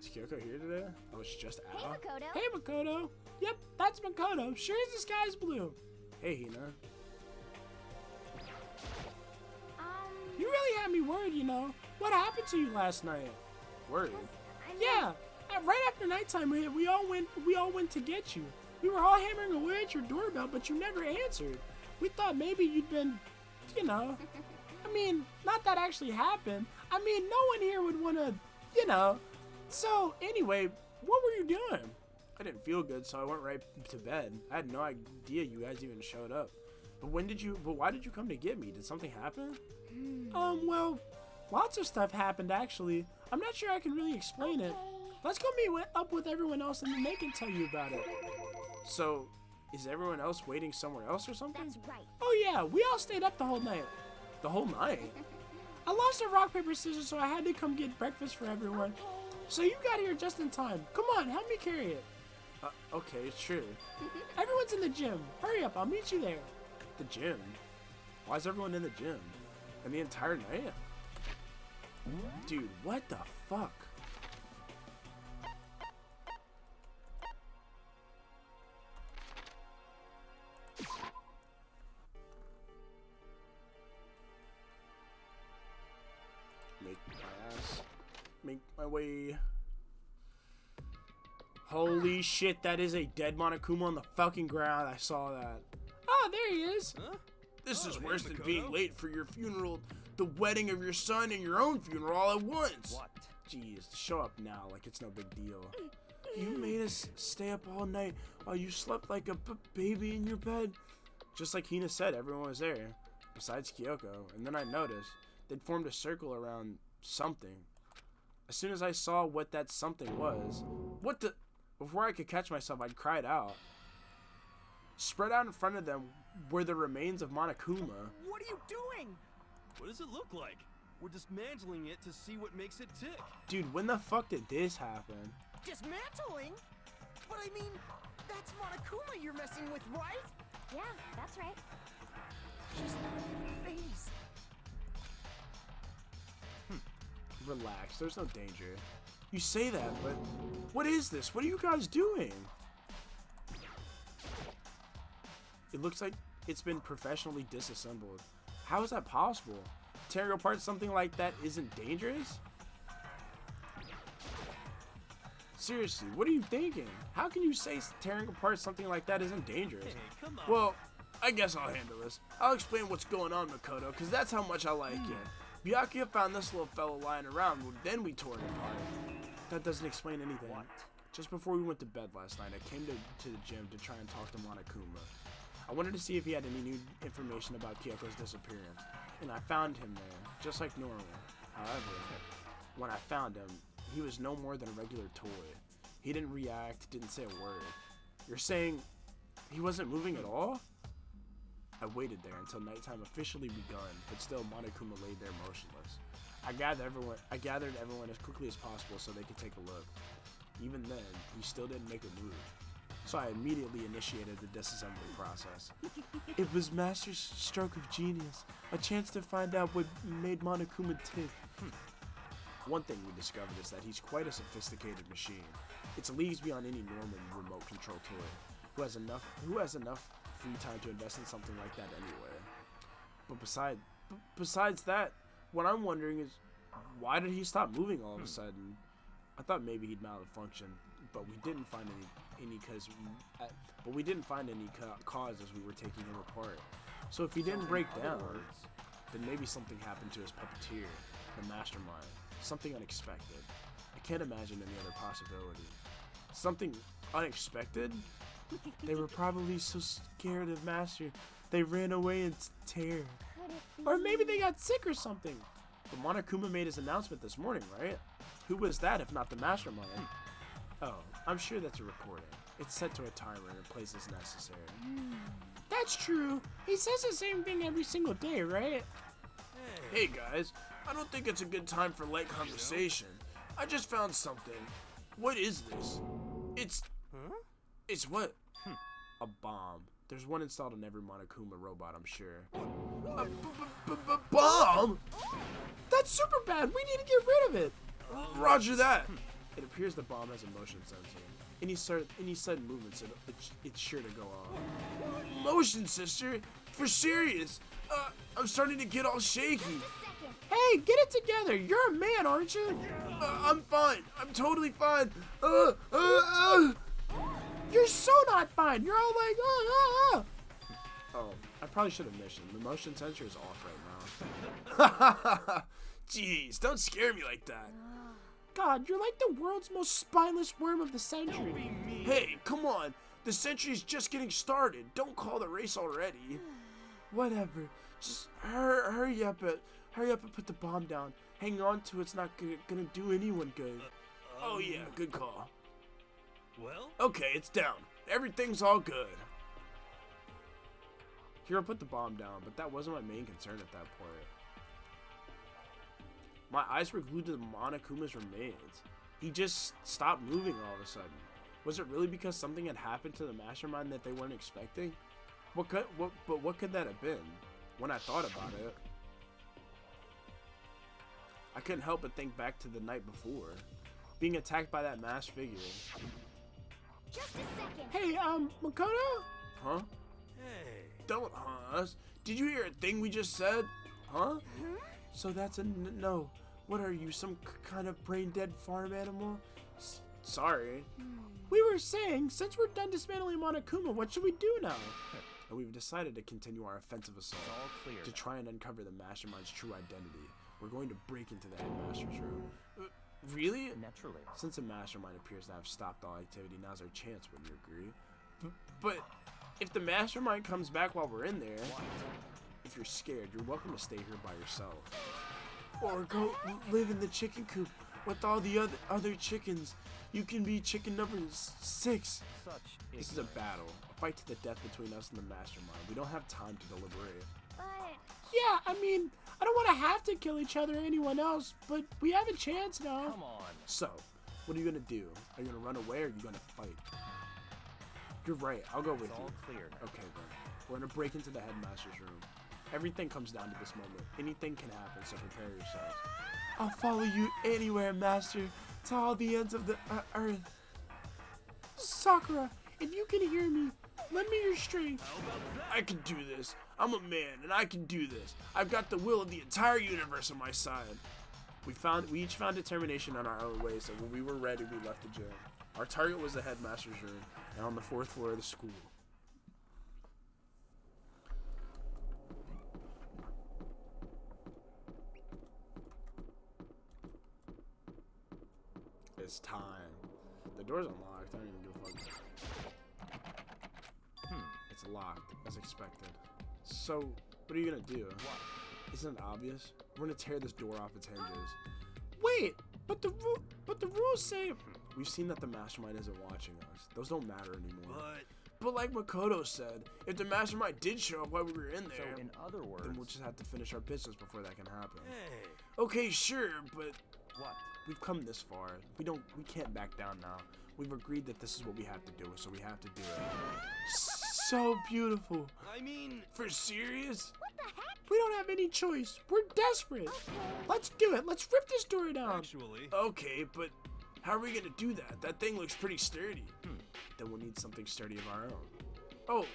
Is Kyoko here today? Oh, it's just Al? Makoto. Hey, Makoto. Yep, that's Makoto. Sure as the sky's blue. Hey, Hina. You really had me worried, you know. What happened to you last night? Worried? Yeah, right after nighttime we all went to get you. We were all hammering away at your doorbell, but you never answered. We thought maybe you'd been, you know. I mean, not that actually happened. I mean, no one here would want to, you know. So, anyway, what were you doing? I didn't feel good, so I went right to bed. I had no idea you guys even showed up. But why did you come to get me? Did something happen? Well, lots of stuff happened, actually. I'm not sure I can really explain it. Let's go meet up with everyone else and then they can tell you about it. So, is everyone else waiting somewhere else or something? That's right. Oh yeah, we all stayed up the whole night. The whole night? I lost a rock, paper, scissors, so I had to come get breakfast for everyone. So you got here just in time. Come on, help me carry it. Okay, sure. Everyone's in the gym. Hurry up, I'll meet you there. The gym? Why is everyone in the gym? And the entire night? Dude, what the fuck? Make my way. Holy shit, that is a dead Monokuma on the fucking ground. I saw that. Oh, there he is. Huh? This is Oh, hey, worse than Makoto. being late for your funeral, the wedding of your son, and your own funeral all at once. What? Jeez, show up now like it's no big deal. You made us stay up all night while you slept like a baby in your bed. Just like Hina said, everyone was there, besides Kyoko. And then I noticed they'd formed a circle around something. As soon as I saw what that something was, what the... Before I could catch myself, I cried out. Spread out in front of them were the remains of Monokuma. What are you doing? What does it look like? We're dismantling it to see what makes it tick. Dude, when the fuck did this happen? Dismantling? But I mean, that's Monokuma you're messing with, right? Yeah, that's right. She's not phased. Relax, there's no danger. You say that, but what is this? What are you guys doing? It looks like it's been professionally disassembled. How is that possible? Tearing apart something like that isn't dangerous? Seriously, what are you thinking? How can you say tearing apart something like that isn't dangerous? Hey, come on. Well, I guess I'll handle this. I'll explain what's going on, Makoto, because that's how much I like you. Byakuya found this little fellow lying around, then we tore it apart. That doesn't explain anything. What? Just before we went to bed last night, I came to the gym to try and talk to Monokuma. I wanted to see if he had any new information about Kyoko's disappearance, and I found him there, just like normal. However, when I found him, he was no more than a regular toy. He didn't react, didn't say a word. You're saying he wasn't moving at all? I waited there until nighttime officially begun, but still Monokuma laid there motionless. I gathered everyone as quickly as possible so they could take a look. Even then, he still didn't make a move. So I immediately initiated the disassembly process. It was Master's stroke of genius, a chance to find out what made Monokuma tick. One thing we discovered is that he's quite a sophisticated machine. It's leagues beyond any normal remote control toy. Who has enough free time to invest in something like that anyway? But besides that, what I'm wondering is, why did he stop moving all of a sudden? I thought maybe he'd malfunction, but we didn't find any cause as we were taking him apart. So if he didn't break down, then maybe something happened to his puppeteer, the mastermind, something unexpected. I can't imagine any other possibility. Something unexpected? They were probably so scared of Master, they ran away in terror. Could it be? Or maybe they got sick or something. But Monokuma made his announcement this morning, right? Who was that if not the mastermind? Oh, I'm sure that's a recording. It's set to a timer and plays as necessary. That's true. He says the same thing every single day, right? Hey guys, I don't think it's a good time for light conversation. I just found something. What is this? It's what? A bomb. There's one installed in every Monokuma robot, I'm sure. A bomb? That's super bad. We need to get rid of it. Roger that. It appears the bomb has a motion sensor. Any sudden movements, it's sure to go off. Motion sensor? For serious? I'm starting to get all shaky. Hey, get it together. You're a man, aren't you? I'm fine. I'm totally fine. You're so not fine. You're all like, Oh, I probably should have mentioned. The motion sensor is off right now. Jeez, don't scare me like that. God, you're like the world's most spineless worm of the century. Hey, come on. The century's just getting started. Don't call the race already. Whatever. Just hurry up and put the bomb down. Hanging on to it's not gonna do anyone good. Oh yeah, good call. Well, Okay, it's down. Everything's all good. Hiro put the bomb down, but that wasn't my main concern at that point. My eyes were glued to the Monokuma's remains. He just stopped moving all of a sudden. Was it really because something had happened to the mastermind that they weren't expecting? What could that have been? When I thought about it, I couldn't help but think back to the night before. Being attacked by that masked figure. Just a second. Hey, Makoto? Huh? Hey. Don't huh us. Did you hear a thing we just said? Huh? So that's a no. What are you, some kind of brain-dead farm animal? Sorry. We were saying, since we're done dismantling Monokuma, what should we do now? And we've decided to continue our offensive assault It's all clear. to try and uncover the mastermind's true identity. We're going to break into the headmaster's room. Really? Naturally. Since the mastermind appears to have stopped all activity, now's our chance, wouldn't you agree? But if the mastermind comes back while we're in there, if you're scared, you're welcome to stay here by yourself. Or go live in the chicken coop with all the other chickens. You can be chicken number 6. Such This is a battle, a fight to the death between us and the mastermind. We don't have time to deliberate. But Yeah, I mean, I don't want to have to kill each other or anyone else, but we have a chance now. Come on. So, what are you gonna do? Are you gonna run away or are you gonna fight? You're right, I'll go with It's you. all clear. Okay then. We're gonna break into the headmaster's room. Everything comes down to this moment. Anything can happen, so prepare yourselves. I'll follow you anywhere, master, to all the ends of the earth. Sakura, if you can hear me, lend me your strength. I can do this. I'm a man, and I can do this. I've got the will of the entire universe on my side. We each found determination on our own way, so when we were ready, we left the gym. Our target was the headmaster's room, and on the 4th floor of the school. It's time. The door's unlocked. I don't even give a fuck. It's locked, as expected. So, what are you gonna do? Isn't it obvious? We're gonna tear this door off its hinges. Wait, but the rules say. We've seen that the mastermind isn't watching us. Those don't matter anymore. But But like Makoto said, if the mastermind did show up while we were in So, there, in other words, then we'll just have to finish our business before that can happen. hey. Okay, sure, but what? we've come this far. We can't back down now. We've agreed that this is what we have to do, so we have to do it. So beautiful. I mean, For serious? what the heck? We don't have any choice. We're desperate. Let's do it. Let's rip this door down. actually. Okay, but how are we gonna do that? That thing looks pretty sturdy. Then we'll need something sturdy of our own. Oh,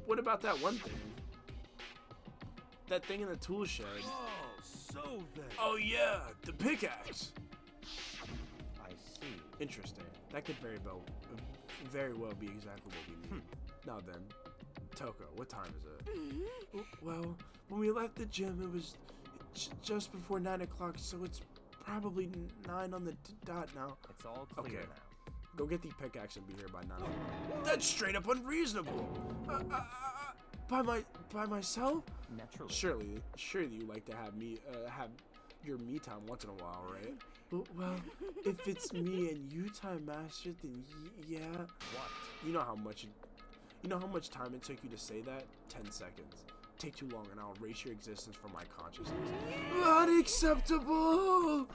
what about that one thing? That thing in the tool shed. Oh, so then. Oh yeah, the pickaxe. I see. Interesting. That could very well be exactly what we need. Now then, Toko, what time is it? Well, when we left the gym, it was just before 9 o'clock, so it's probably 9 on the dot now. It's all clear Okay. now. Go get the pickaxe and be here by 9 o'clock. That's straight up unreasonable. By myself? Naturally. Surely you like to have have your me time once in a while, right? Well, if it's me and you time, master, then yeah. What? You know how much time it took you to say that? 10 seconds. Take too long and I'll erase your existence from my consciousness. Unacceptable!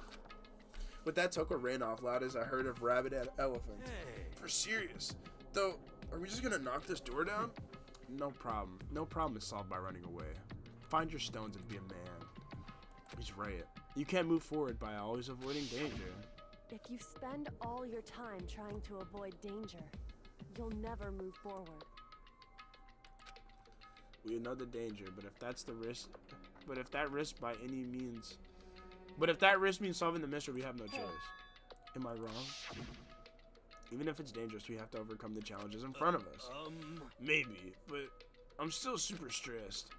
With that, Toko ran off loud as I heard of rabid elephants. Hey. For serious. Though, are we just gonna knock this door down? No problem. No problem is solved by running away. Find your stones and be a man. He's right. You can't move forward by always avoiding danger. If you spend all your time trying to avoid danger, you'll never move forward. We know the danger, but if that risk means solving the mystery, we have no choice. Am I wrong? Even if it's dangerous, we have to overcome the challenges in front of us. Maybe, but I'm still super stressed.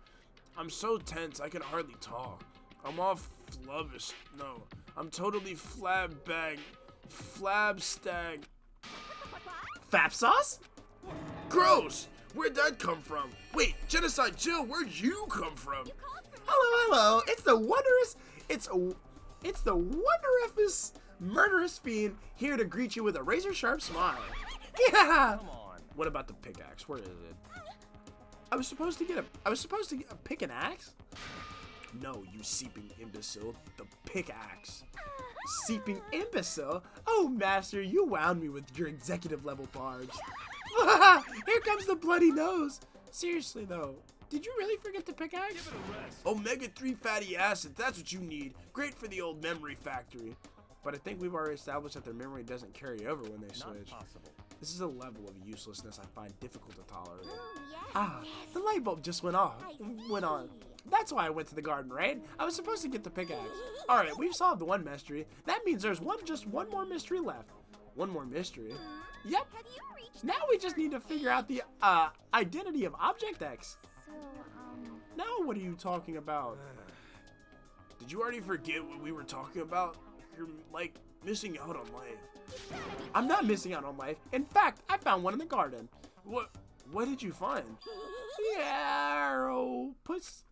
I'm so tense I can hardly talk. I'm all flubbish. No, I'm totally flabstag. Fap sauce? Gross! Where'd that come from? Wait, Genocide Jill, where'd you come from? Hello. It's the wondrous murderous fiend here to greet you with a razor sharp smile. Yeah. Come on. What about the pickaxe? Where is it? I was supposed to get a pick an axe? No, you seeping imbecile. The pickaxe. Seeping imbecile? Oh, master, you wound me with your executive level barbs. Here comes the bloody nose. Seriously though, did you really forget the pickaxe? Give it a rest. Omega-3 fatty acids, that's what you need. Great for the old memory factory. But I think we've already established that their memory doesn't carry over when they Not switch. possible. This is a level of uselessness I find difficult to tolerate. Oh, yes. Ah, the light bulb just went on. That's why I went to the garden, right? I was supposed to get the pickaxe. Alright, we've solved the one mystery. That means there's just one more mystery left. One more mystery? Yep. Have you reached Now we just need to figure out the identity of Object X. So, Now what are you talking about? Did you already forget what we were talking about? You're, like, missing out on life. I'm not missing out on life. In fact, I found one in the garden. What did you find? Yarrow puss.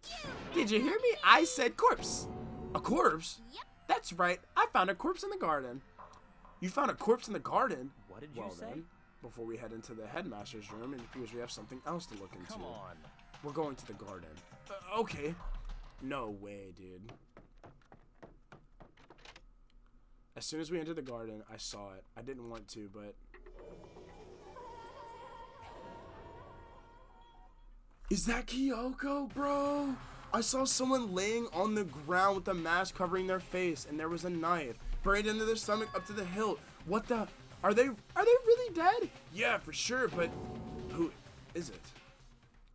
Did you hear me? I said corpse. A corpse? That's right. I found a corpse in the garden. You found a corpse in the garden? What did you Well say? then, before we head into the headmaster's room, it appears we have something else to look into. Come on. We're going to the garden. Okay. No way, dude. As soon as we entered the garden, I saw it. I didn't want to, but... Is that Kyoko, bro? I saw someone laying on the ground with a mask covering their face, and there was a knife buried into their stomach up to the hilt. What the? Are they really dead? Yeah, for sure, but who is it?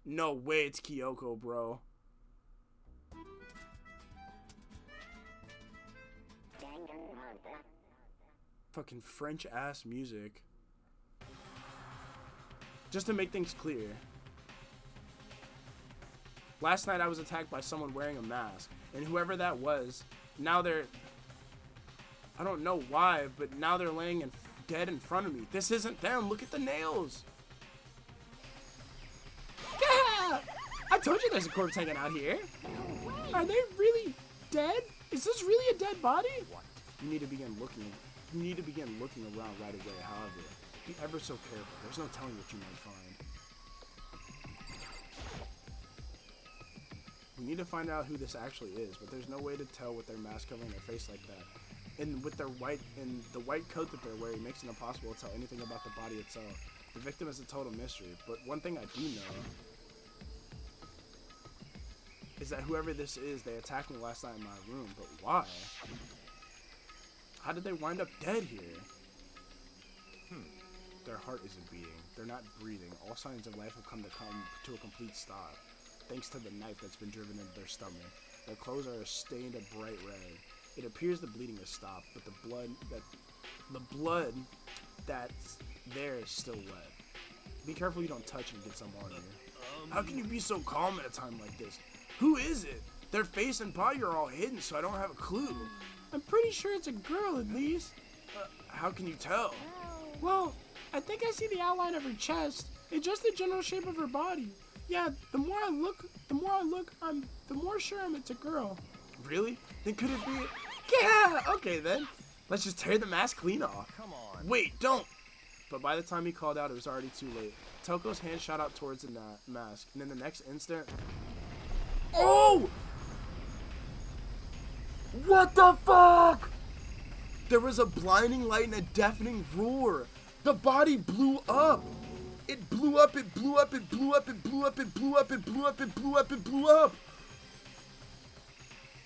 No way, it's Kyoko, bro. Fucking French ass music. Just to make things clear. Last night I was attacked by someone wearing a mask, and whoever that was, now they're, I don't know why, but now they're laying dead in front of me. This isn't them. Look at the nails. Yeah! I told you there's a corpse hanging out here. Are they really dead? Is this really a dead body? You need to begin looking. You need to begin looking around right away. However, be ever so careful. There's no telling what you might find. We need to find out who this actually is, but there's no way to tell with their mask covering their face like that. And with their the white coat that they're wearing makes it impossible to tell anything about the body itself. The victim is a total mystery, but one thing I do know is that whoever this is, they attacked me last night in my room, but why? How did they wind up dead here? Their heart isn't beating. They're not breathing. All signs of life have come to a complete stop, thanks to the knife that's been driven into their stomach. Their clothes are stained a bright red. It appears the bleeding has stopped, but the blood that's there is still wet. Be careful you don't touch and get some on you. How can you be so calm at a time like this? Who is it? Their face and body are all hidden, so I don't have a clue. I'm pretty sure it's a girl at least. How can you tell? Well, I think I see the outline of her chest and just the general shape of her body. Yeah, the more I look, the more sure it's a girl. Really? Then could it be? Yeah. Okay then. Let's just tear the mask clean off. Come on. Wait, don't. But by the time he called out, it was already too late. Toko's hand shot out towards the mask, and in the next instant, oh! What the fuck? There was a blinding light and a deafening roar. The body blew up. It blew up, it blew up, it blew up, it blew up, it blew up, it blew up, it blew up, it blew up.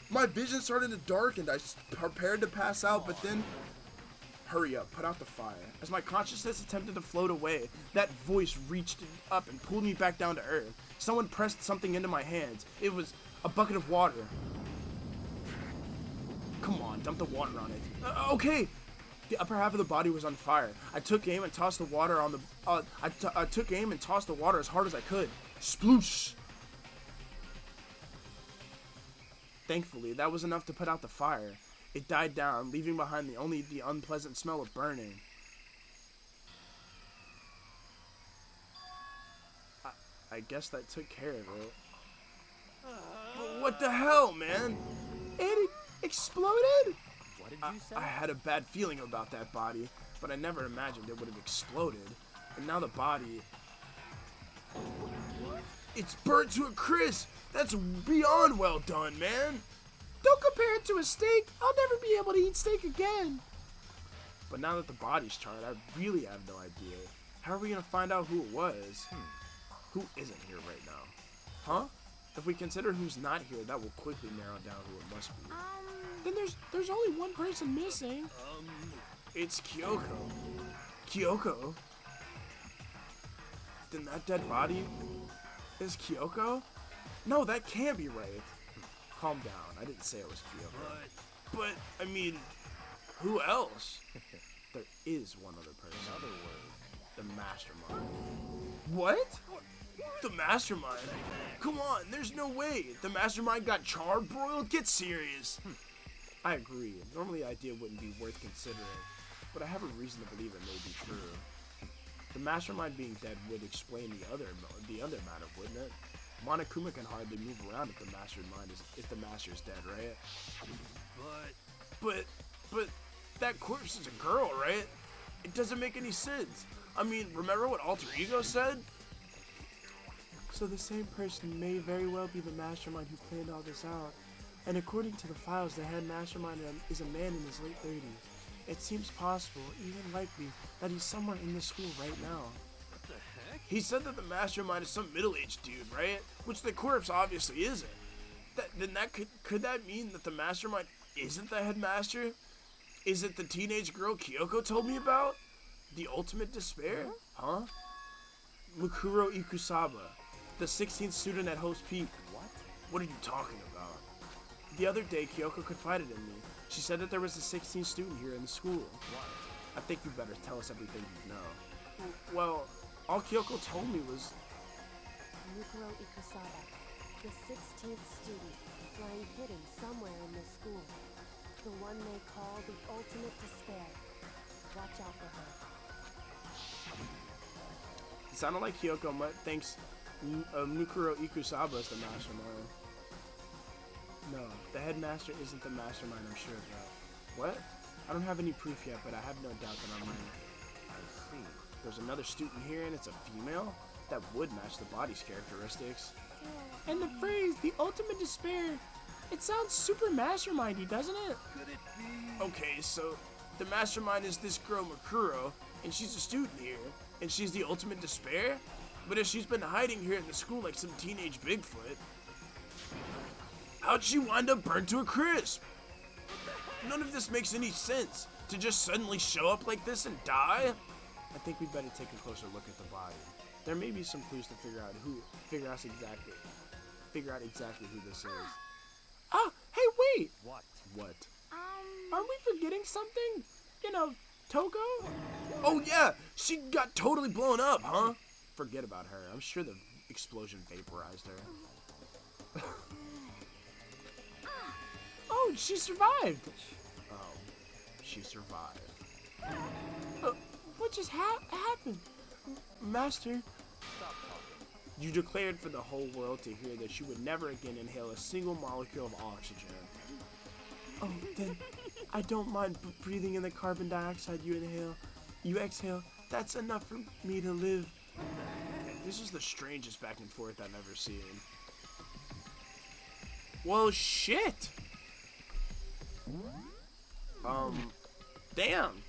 My vision started to darken. I prepared to pass out, but then, hurry up, put out the fire. As my consciousness attempted to float away, that voice reached up and pulled me back down to earth. Someone pressed something into my hands. It was a bucket of water. Come on, dump the water on it. Okay. The upper half of the body was on fire. I took aim and tossed the water on the. I took aim and tossed the water as hard as I could. Sploosh. Thankfully, that was enough to put out the fire. It died down, leaving behind only the unpleasant smell of burning. I guess that took care of it. But what the hell, man? It exploded? What did you say? I had a bad feeling about that body, but I never imagined it would have exploded. And now the body... It's burnt to a crisp! That's beyond well done, man! Don't compare it to a steak. I'll never be able to eat steak again. But now that the body's charred, I really have no idea. How are we gonna find out who it was? who isn't here right now? Huh? If we consider who's not here, that will quickly narrow down who it must be. Then there's only one person missing. It's Kyoko. Kyoko? Then that dead body is Kyoko? No, that can't be right. Calm down. I didn't say it was Kyoko. But I mean, who else? There is one other person. In other words, The mastermind. What? The mastermind? Come on, there's no way. The mastermind got charbroiled? Get serious. I agree. Normally the idea wouldn't be worth considering, but I have a reason to believe it may be true. The mastermind being dead would explain the other matter, wouldn't it? Monokuma can hardly move around if the master's dead, right? But that corpse is a girl, right? It doesn't make any sense. I mean, remember what Alter Ego said? So the same person may very well be the mastermind who planned all this out. And according to the files, the head mastermind is a man in his late 30s. It seems possible, even likely, that he's somewhere in the school right now. What the heck? He said that the mastermind is some middle-aged dude, right? Which the corpse obviously isn't. Could that mean that the mastermind isn't the headmaster? Is it the teenage girl Kyoko told me about? The ultimate despair? Huh? Mukuro Ikusaba, the 16th student at Host Peak. what? What are you talking about? The other day, Kyoko confided in me. She said that there was a 16th student here in the school. I think you better tell us everything you know. Well, all Kyoko told me was... Mukuro Ikusaba, the 16th student, lying hidden somewhere in this school. The one they call the ultimate despair. Watch out for her. It sounded like Kyoko thinks Mukuro Ikusaba is the mastermind. No, the headmaster isn't the mastermind, I'm sure of that. What? I don't have any proof yet, but I have no doubt that I'm right. I see. There's another student here and it's a female? That would match the body's characteristics. And the phrase, the ultimate despair, it sounds super mastermindy, doesn't it? Could it be? Okay, so the mastermind is this girl Mukuro, and she's a student here, and she's the ultimate despair? But if she's been hiding here in the school like some teenage Bigfoot, how'd she wind up burnt to a crisp? None of this makes any sense. To just suddenly show up like this and die? I think we'd better take a closer look at the body. There may be some clues to figure out exactly who this is. Oh, hey, wait! What? What? Aren't we forgetting something? You know, Toko? Oh yeah, she got totally blown up, huh? Forget about her. I'm sure the explosion vaporized her. Oh, she survived! Oh, she survived. What just happened? Master, you declared for the whole world to hear that you would never again inhale a single molecule of oxygen. Oh, then I don't mind breathing in the carbon dioxide you exhale. That's enough for me to live. This is the strangest back and forth I've ever seen. Well, shit. Damn.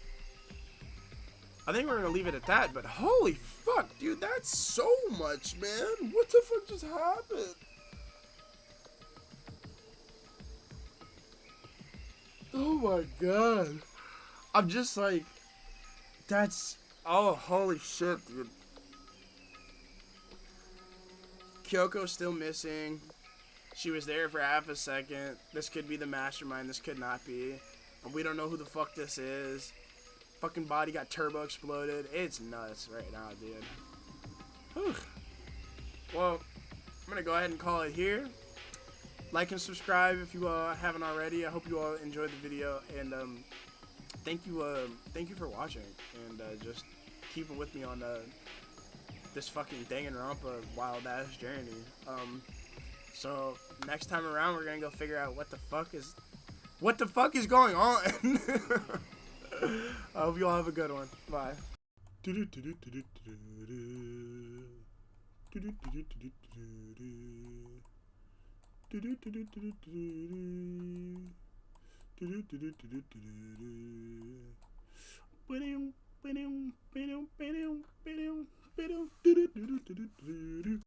I think we're gonna leave it at that, but holy fuck, dude, that's so much, man. What the fuck just happened? Oh my god. I'm just like, oh, holy shit, dude. Kyoko's still missing. She was there for half a second. This could be the mastermind, this could not be. But we don't know who the fuck this is. Fucking body got turbo exploded. It's nuts right now, dude. Whew. Well, I'm gonna go ahead and call it here. Like and subscribe if you haven't already. I hope you all enjoyed the video, and thank you for watching, and just keep it with me on this fucking Danganronpa wild ass journey. So next time around, we're gonna go figure out what the fuck is going on. I hope you all have a good one. Bye.